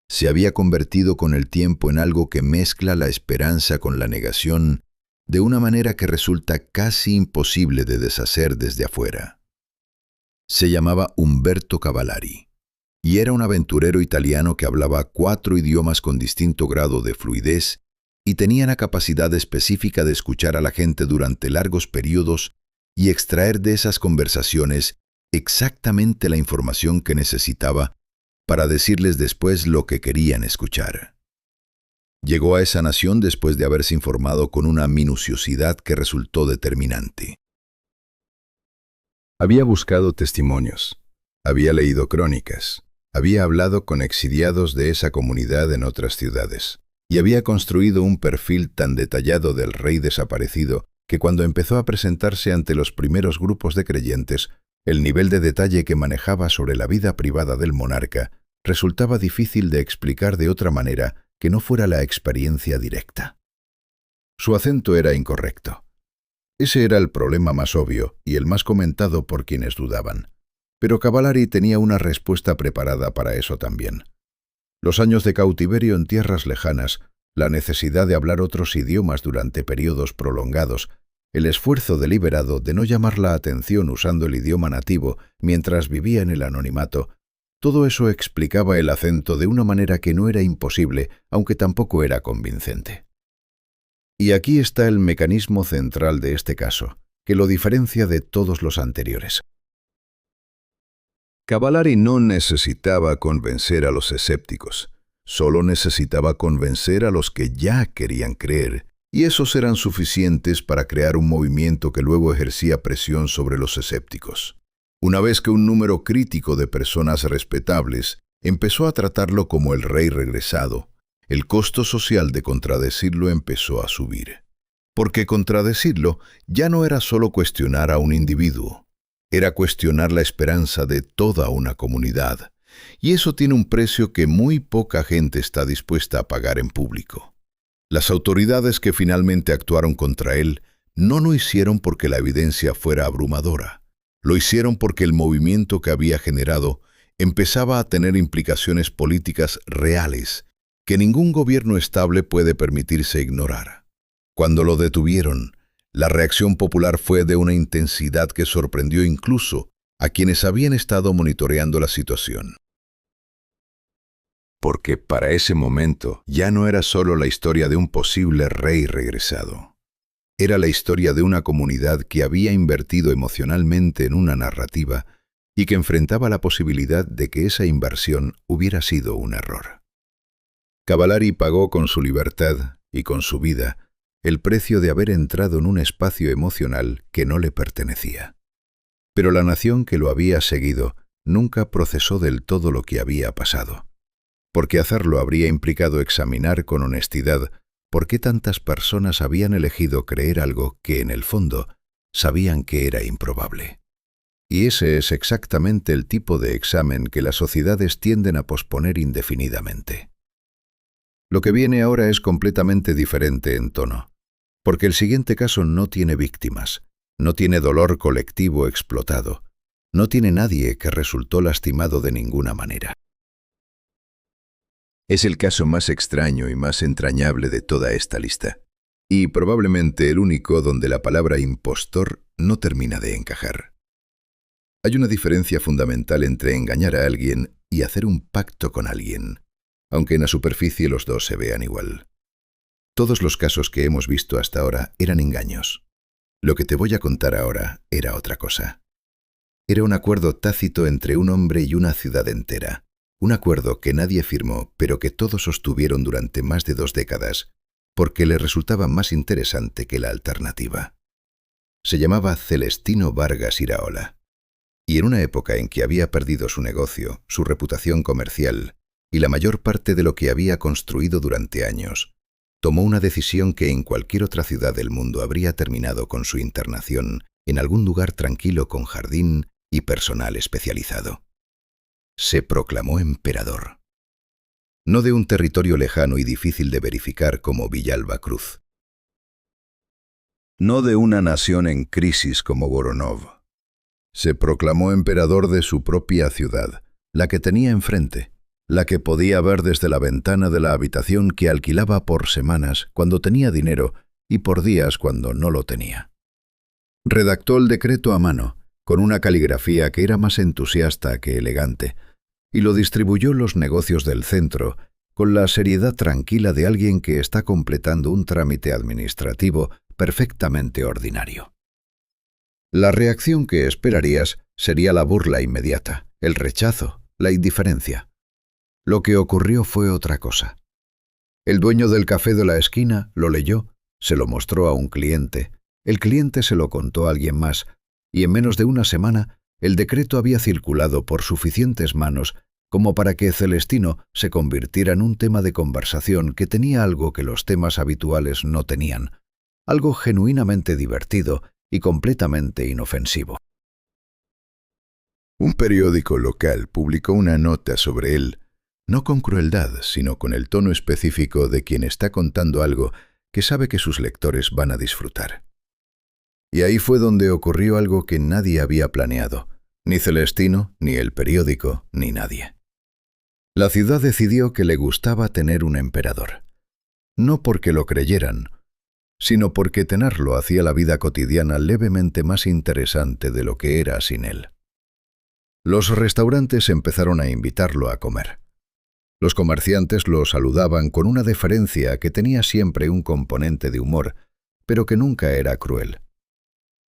se había convertido con el tiempo en algo que mezcla la esperanza con la negación de una manera que resulta casi imposible de deshacer desde afuera. Se llamaba Umberto Cavallari. Y era un aventurero italiano que hablaba 4 idiomas con distinto grado de fluidez y tenía la capacidad específica de escuchar a la gente durante largos periodos y extraer de esas conversaciones exactamente la información que necesitaba para decirles después lo que querían escuchar. Llegó a esa nación después de haberse informado con una minuciosidad que resultó determinante. Había buscado testimonios, había leído crónicas, había hablado con exiliados de esa comunidad en otras ciudades, y había construido un perfil tan detallado del rey desaparecido que cuando empezó a presentarse ante los primeros grupos de creyentes, el nivel de detalle que manejaba sobre la vida privada del monarca resultaba difícil de explicar de otra manera que no fuera la experiencia directa. Su acento era incorrecto. Ese era el problema más obvio y el más comentado por quienes dudaban. Pero Cavallari tenía una respuesta preparada para eso también. Los años de cautiverio en tierras lejanas, la necesidad de hablar otros idiomas durante periodos prolongados, el esfuerzo deliberado de no llamar la atención usando el idioma nativo mientras vivía en el anonimato, todo eso explicaba el acento de una manera que no era imposible, aunque tampoco era convincente. Y aquí está el mecanismo central de este caso, que lo diferencia de todos los anteriores. Cavallari no necesitaba convencer a los escépticos, solo necesitaba convencer a los que ya querían creer, y esos eran suficientes para crear un movimiento que luego ejercía presión sobre los escépticos. Una vez que un número crítico de personas respetables empezó a tratarlo como el rey regresado, el costo social de contradecirlo empezó a subir. Porque contradecirlo ya no era solo cuestionar a un individuo, era cuestionar la esperanza de toda una comunidad, y eso tiene un precio que muy poca gente está dispuesta a pagar en público. Las autoridades que finalmente actuaron contra él no lo hicieron porque la evidencia fuera abrumadora. Lo hicieron porque el movimiento que había generado empezaba a tener implicaciones políticas reales que ningún gobierno estable puede permitirse ignorar. Cuando lo detuvieron, la reacción popular fue de una intensidad que sorprendió incluso a quienes habían estado monitoreando la situación. Porque para ese momento ya no era solo la historia de un posible rey regresado. Era la historia de una comunidad que había invertido emocionalmente en una narrativa y que enfrentaba la posibilidad de que esa inversión hubiera sido un error. Cavallari pagó con su libertad y con su vida el precio de haber entrado en un espacio emocional que no le pertenecía. Pero la nación que lo había seguido nunca procesó del todo lo que había pasado, porque hacerlo habría implicado examinar con honestidad ¿por qué tantas personas habían elegido creer algo que, en el fondo, sabían que era improbable? Y ese es exactamente el tipo de examen que las sociedades tienden a posponer indefinidamente. Lo que viene ahora es completamente diferente en tono, porque el siguiente caso no tiene víctimas, no tiene dolor colectivo explotado, no tiene nadie que resultó lastimado de ninguna manera. Es el caso más extraño y más entrañable de toda esta lista, y probablemente el único donde la palabra impostor no termina de encajar. Hay una diferencia fundamental entre engañar a alguien y hacer un pacto con alguien, aunque en la superficie los dos se vean igual. Todos los casos que hemos visto hasta ahora eran engaños. Lo que te voy a contar ahora era otra cosa. Era un acuerdo tácito entre un hombre y una ciudad entera. Un acuerdo que nadie firmó, pero que todos sostuvieron durante más de 2 décadas, porque le resultaba más interesante que la alternativa. Se llamaba Celestino Vargas Iraola, y en una época en que había perdido su negocio, su reputación comercial y la mayor parte de lo que había construido durante años, tomó una decisión que en cualquier otra ciudad del mundo habría terminado con su internación en algún lugar tranquilo con jardín y personal especializado. Se proclamó emperador. No de un territorio lejano y difícil de verificar como Villalba Cruz. No de una nación en crisis como Voronov. Se proclamó emperador de su propia ciudad, la que tenía enfrente, la que podía ver desde la ventana de la habitación que alquilaba por semanas cuando tenía dinero y por días cuando no lo tenía. Redactó el decreto a mano, con una caligrafía que era más entusiasta que elegante, y lo distribuyó en los negocios del centro con la seriedad tranquila de alguien que está completando un trámite administrativo perfectamente ordinario. La reacción que esperarías sería la burla inmediata, el rechazo, la indiferencia. Lo que ocurrió fue otra cosa. El dueño del café de la esquina lo leyó, se lo mostró a un cliente, el cliente se lo contó a alguien más, y en menos de una semana el decreto había circulado por suficientes manos como para que Celestino se convirtiera en un tema de conversación que tenía algo que los temas habituales no tenían, algo genuinamente divertido y completamente inofensivo. Un periódico local publicó una nota sobre él, no con crueldad, sino con el tono específico de quien está contando algo que sabe que sus lectores van a disfrutar. Y ahí fue donde ocurrió algo que nadie había planeado, ni Celestino, ni el periódico, ni nadie. La ciudad decidió que le gustaba tener un emperador. No porque lo creyeran, sino porque tenerlo hacía la vida cotidiana levemente más interesante de lo que era sin él. Los restaurantes empezaron a invitarlo a comer. Los comerciantes lo saludaban con una deferencia que tenía siempre un componente de humor, pero que nunca era cruel.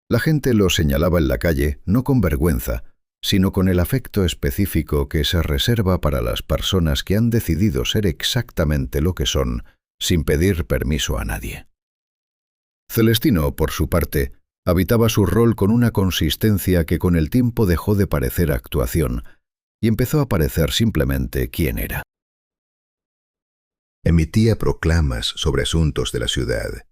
La gente lo señalaba en la calle no con vergüenza, sino con el afecto específico que se reserva para las personas que han decidido ser exactamente lo que son, sin pedir permiso a nadie. Celestino, por su parte, habitaba su rol con una consistencia que con el tiempo dejó de parecer actuación y empezó a parecer simplemente quién era. Emitía proclamas sobre asuntos de la ciudad,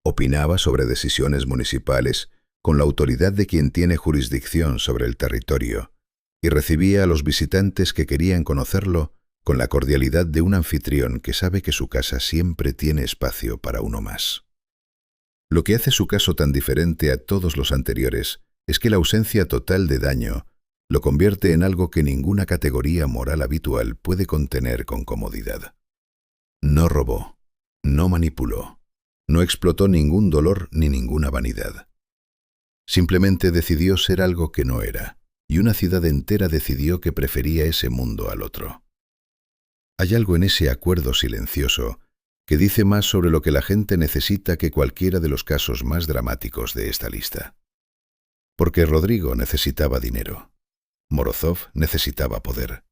opinaba sobre decisiones municipales con la autoridad de quien tiene jurisdicción sobre el territorio, y recibía a los visitantes que querían conocerlo con la cordialidad de un anfitrión que sabe que su casa siempre tiene espacio para uno más. Lo que hace su caso tan diferente a todos los anteriores es que la ausencia total de daño lo convierte en algo que ninguna categoría moral habitual puede contener con comodidad. No robó, no manipuló, no explotó ningún dolor ni ninguna vanidad. Simplemente decidió ser algo que no era, y una ciudad entera decidió que prefería ese mundo al otro. Hay algo en ese acuerdo silencioso que dice más sobre lo que la gente necesita que cualquiera de los casos más dramáticos de esta lista. Porque Rodrigo necesitaba dinero, Morozov necesitaba poder,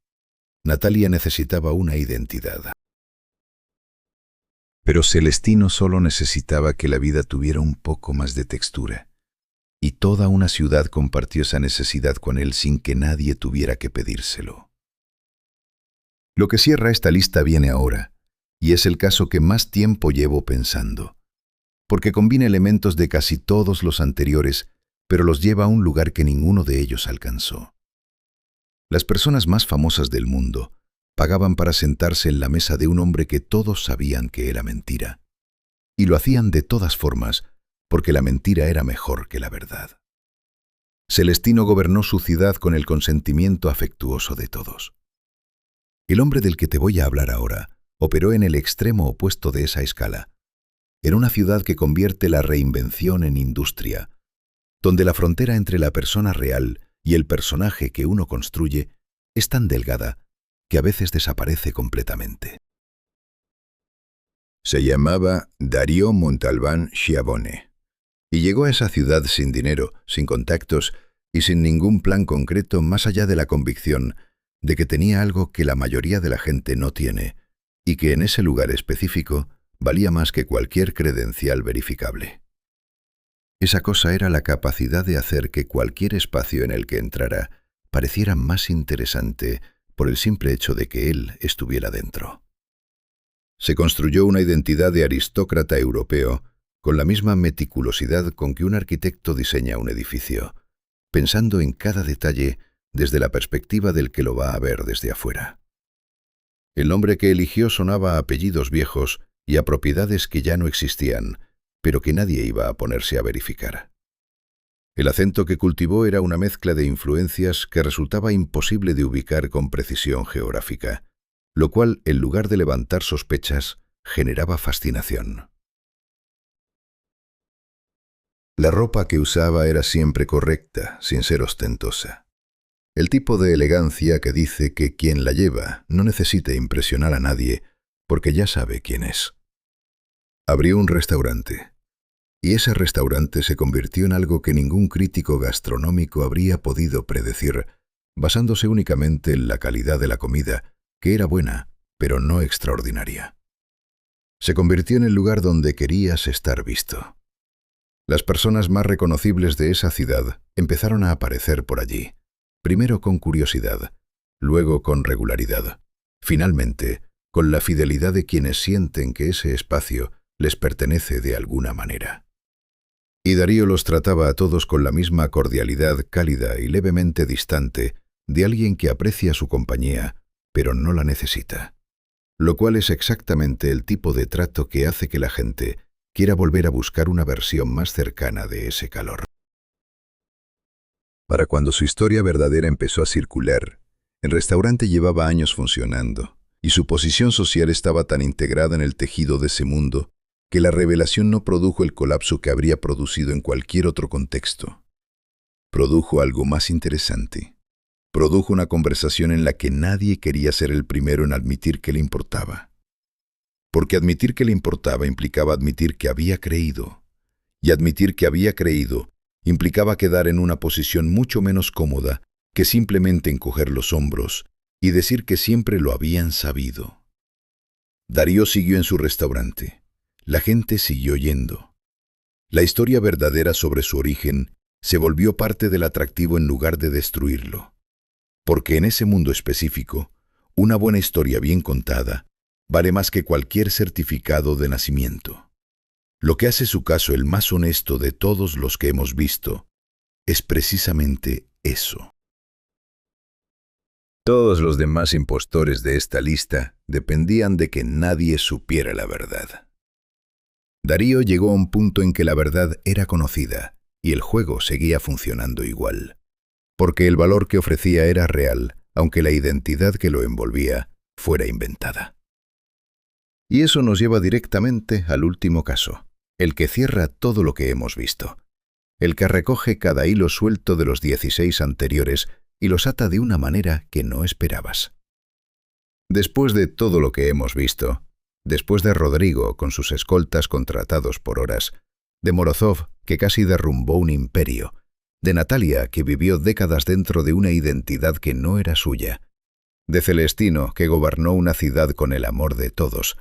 Natalia necesitaba una identidad. Pero Celestino solo necesitaba que la vida tuviera un poco más de textura, y toda una ciudad compartió esa necesidad con él sin que nadie tuviera que pedírselo. Lo que cierra esta lista viene ahora, y es el caso que más tiempo llevo pensando, porque combina elementos de casi todos los anteriores, pero los lleva a un lugar que ninguno de ellos alcanzó. Las personas más famosas del mundo pagaban para sentarse en la mesa de un hombre que todos sabían que era mentira, y lo hacían de todas formas porque la mentira era mejor que la verdad. Celestino gobernó su ciudad con el consentimiento afectuoso de todos. El hombre del que te voy a hablar ahora operó en el extremo opuesto de esa escala, en una ciudad que convierte la reinvención en industria, donde la frontera entre la persona real y el personaje que uno construye es tan delgada que a veces desaparece completamente. Se llamaba Darío Montalbán Schiavone, y llegó a esa ciudad sin dinero, sin contactos y sin ningún plan concreto más allá de la convicción de que tenía algo que la mayoría de la gente no tiene, y que en ese lugar específico valía más que cualquier credencial verificable. Esa cosa era la capacidad de hacer que cualquier espacio en el que entrara pareciera más interesante por el simple hecho de que él estuviera dentro. Se construyó una identidad de aristócrata europeo con la misma meticulosidad con que un arquitecto diseña un edificio, pensando en cada detalle desde la perspectiva del que lo va a ver desde afuera. El nombre que eligió sonaba a apellidos viejos y a propiedades que ya no existían, pero que nadie iba a ponerse a verificar. El acento que cultivó era una mezcla de influencias que resultaba imposible de ubicar con precisión geográfica, lo cual, en lugar de levantar sospechas, generaba fascinación. La ropa que usaba era siempre correcta, sin ser ostentosa. El tipo de elegancia que dice que quien la lleva no necesita impresionar a nadie porque ya sabe quién es. Abrió un restaurante, y ese restaurante se convirtió en algo que ningún crítico gastronómico habría podido predecir, basándose únicamente en la calidad de la comida, que era buena, pero no extraordinaria. Se convirtió en el lugar donde querías estar visto. Las personas más reconocibles de esa ciudad empezaron a aparecer por allí, primero con curiosidad, luego con regularidad, finalmente con la fidelidad de quienes sienten que ese espacio les pertenece de alguna manera. Y Darío los trataba a todos con la misma cordialidad cálida y levemente distante de alguien que aprecia su compañía, pero no la necesita, lo cual es exactamente el tipo de trato que hace que la gente quiera volver a buscar una versión más cercana de ese calor. Para cuando su historia verdadera empezó a circular, el restaurante llevaba años funcionando, y su posición social estaba tan integrada en el tejido de ese mundo que la revelación no produjo el colapso que habría producido en cualquier otro contexto. Produjo algo más interesante. Produjo una conversación en la que nadie quería ser el primero en admitir que le importaba. Porque admitir que le importaba implicaba admitir que había creído, y admitir que había creído implicaba quedar en una posición mucho menos cómoda que simplemente encoger los hombros y decir que siempre lo habían sabido. Darío siguió en su restaurante. La gente siguió yendo. La historia verdadera sobre su origen se volvió parte del atractivo en lugar de destruirlo. Porque en ese mundo específico, una buena historia bien contada vale más que cualquier certificado de nacimiento. Lo que hace su caso el más honesto de todos los que hemos visto es precisamente eso. Todos los demás impostores de esta lista dependían de que nadie supiera la verdad. Darío llegó a un punto en que la verdad era conocida y el juego seguía funcionando igual, porque el valor que ofrecía era real, aunque la identidad que lo envolvía fuera inventada. Y eso nos lleva directamente al último caso, el que cierra todo lo que hemos visto, el que recoge cada hilo suelto de los 16 anteriores y los ata de una manera que no esperabas. Después de todo lo que hemos visto, después de Rodrigo con sus escoltas contratados por horas, de Morozov, que casi derrumbó un imperio, de Natalia, que vivió décadas dentro de una identidad que no era suya, de Celestino, que gobernó una ciudad con el amor de todos,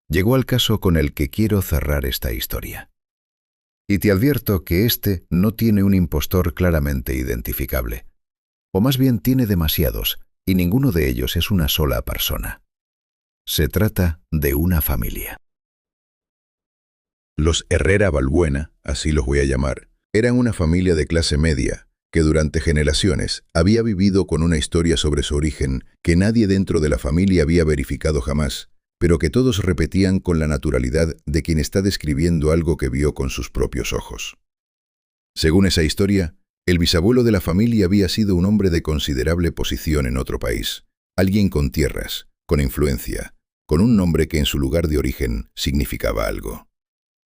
llegó al caso con el que quiero cerrar esta historia. Y te advierto que este no tiene un impostor claramente identificable, o más bien tiene demasiados, y ninguno de ellos es una sola persona. Se trata de una familia. Los Herrera Balbuena, así los voy a llamar, eran una familia de clase media que durante generaciones había vivido con una historia sobre su origen que nadie dentro de la familia había verificado jamás, pero que todos repetían con la naturalidad de quien está describiendo algo que vio con sus propios ojos. Según esa historia, el bisabuelo de la familia había sido un hombre de considerable posición en otro país, alguien con tierras, con influencia, con un nombre que en su lugar de origen significaba algo.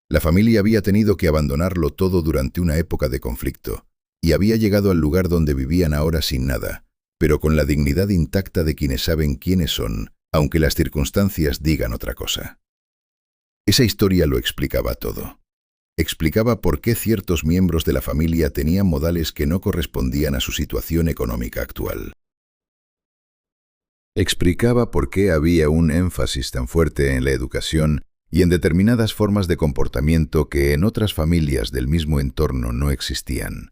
La familia había tenido que abandonarlo todo durante una época de conflicto, y había llegado al lugar donde vivían ahora sin nada, pero con la dignidad intacta de quienes saben quiénes son, aunque las circunstancias digan otra cosa. Esa historia lo explicaba todo. Explicaba por qué ciertos miembros de la familia tenían modales que no correspondían a su situación económica actual. Explicaba por qué había un énfasis tan fuerte en la educación y en determinadas formas de comportamiento que en otras familias del mismo entorno no existían.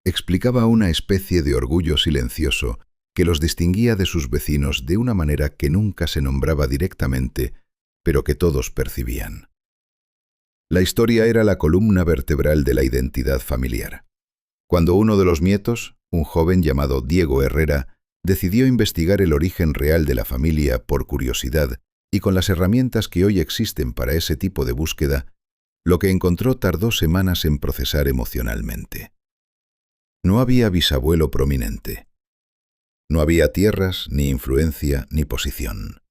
Explicaba una especie de orgullo silencioso que los distinguía de sus vecinos de una manera que nunca se nombraba directamente, pero que todos percibían. La historia era la columna vertebral de la identidad familiar. Cuando uno de los nietos, un joven llamado Diego Herrera, decidió investigar el origen real de la familia por curiosidad y con las herramientas que hoy existen para ese tipo de búsqueda, lo que encontró tardó semanas en procesar emocionalmente. No había bisabuelo prominente. No había tierras, ni influencia, ni posición.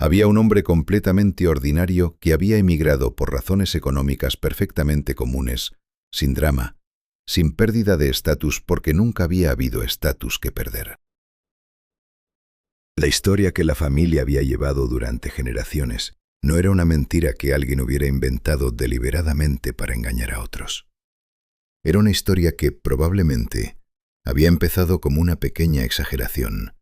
Había un hombre completamente ordinario que había emigrado por razones económicas perfectamente comunes, sin drama, sin pérdida de estatus porque nunca había habido estatus que perder. La historia que la familia había llevado durante generaciones no era una mentira que alguien hubiera inventado deliberadamente para engañar a otros. Era una historia que, probablemente, había empezado como una pequeña exageración,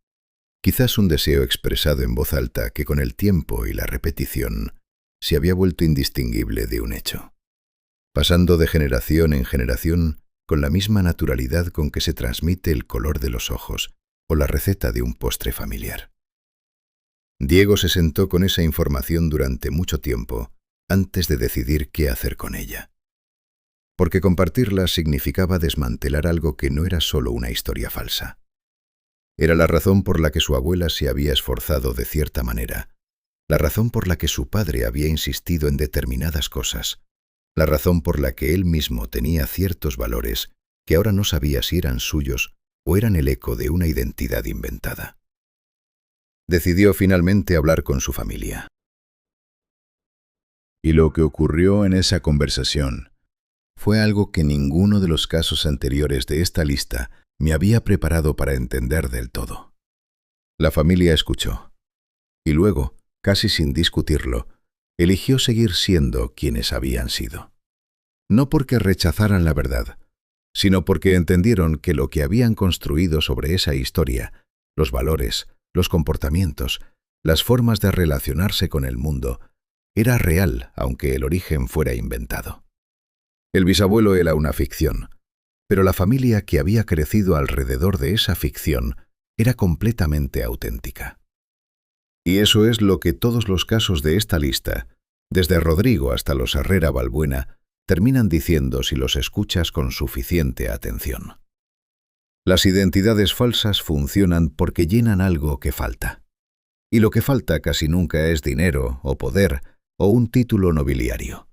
quizás un deseo expresado en voz alta que con el tiempo y la repetición se había vuelto indistinguible de un hecho, pasando de generación en generación con la misma naturalidad con que se transmite el color de los ojos o la receta de un postre familiar. Diego se sentó con esa información durante mucho tiempo antes de decidir qué hacer con ella, porque compartirla significaba desmantelar algo que no era solo una historia falsa. Era la razón por la que su abuela se había esforzado de cierta manera, la razón por la que su padre había insistido en determinadas cosas, la razón por la que él mismo tenía ciertos valores que ahora no sabía si eran suyos o eran el eco de una identidad inventada. Decidió finalmente hablar con su familia. Y lo que ocurrió en esa conversación fue algo que ninguno de los casos anteriores de esta lista me había preparado para entender del todo. La familia escuchó, y luego, casi sin discutirlo, eligió seguir siendo quienes habían sido. No porque rechazaran la verdad, sino porque entendieron que lo que habían construido sobre esa historia, los valores, los comportamientos, las formas de relacionarse con el mundo, era real aunque el origen fuera inventado. El bisabuelo era una ficción, pero la familia que había crecido alrededor de esa ficción era completamente auténtica. Y eso es lo que todos los casos de esta lista, desde Rodrigo hasta los Herrera Balbuena, terminan diciendo si los escuchas con suficiente atención. Las identidades falsas funcionan porque llenan algo que falta. Y lo que falta casi nunca es dinero o poder o un título nobiliario.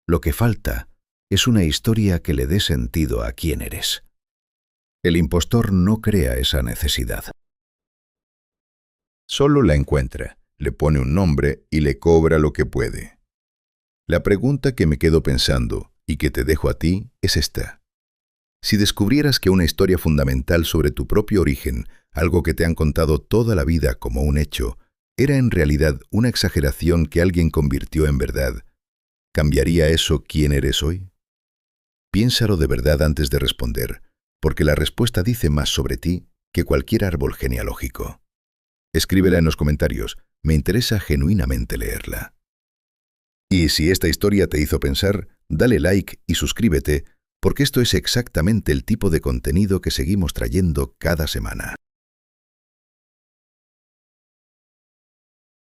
Lo que falta es una historia que le dé sentido a quién eres. El impostor no crea esa necesidad. Solo la encuentra, le pone un nombre y le cobra lo que puede. La pregunta que me quedo pensando y que te dejo a ti es esta. Si descubrieras que una historia fundamental sobre tu propio origen, algo que te han contado toda la vida como un hecho, era en realidad una exageración que alguien convirtió en verdad, ¿cambiaría eso quién eres hoy? Piénsalo de verdad antes de responder, porque la respuesta dice más sobre ti que cualquier árbol genealógico. Escríbela en los comentarios, me interesa genuinamente leerla. Y si esta historia te hizo pensar, dale like y suscríbete, porque esto es exactamente el tipo de contenido que seguimos trayendo cada semana.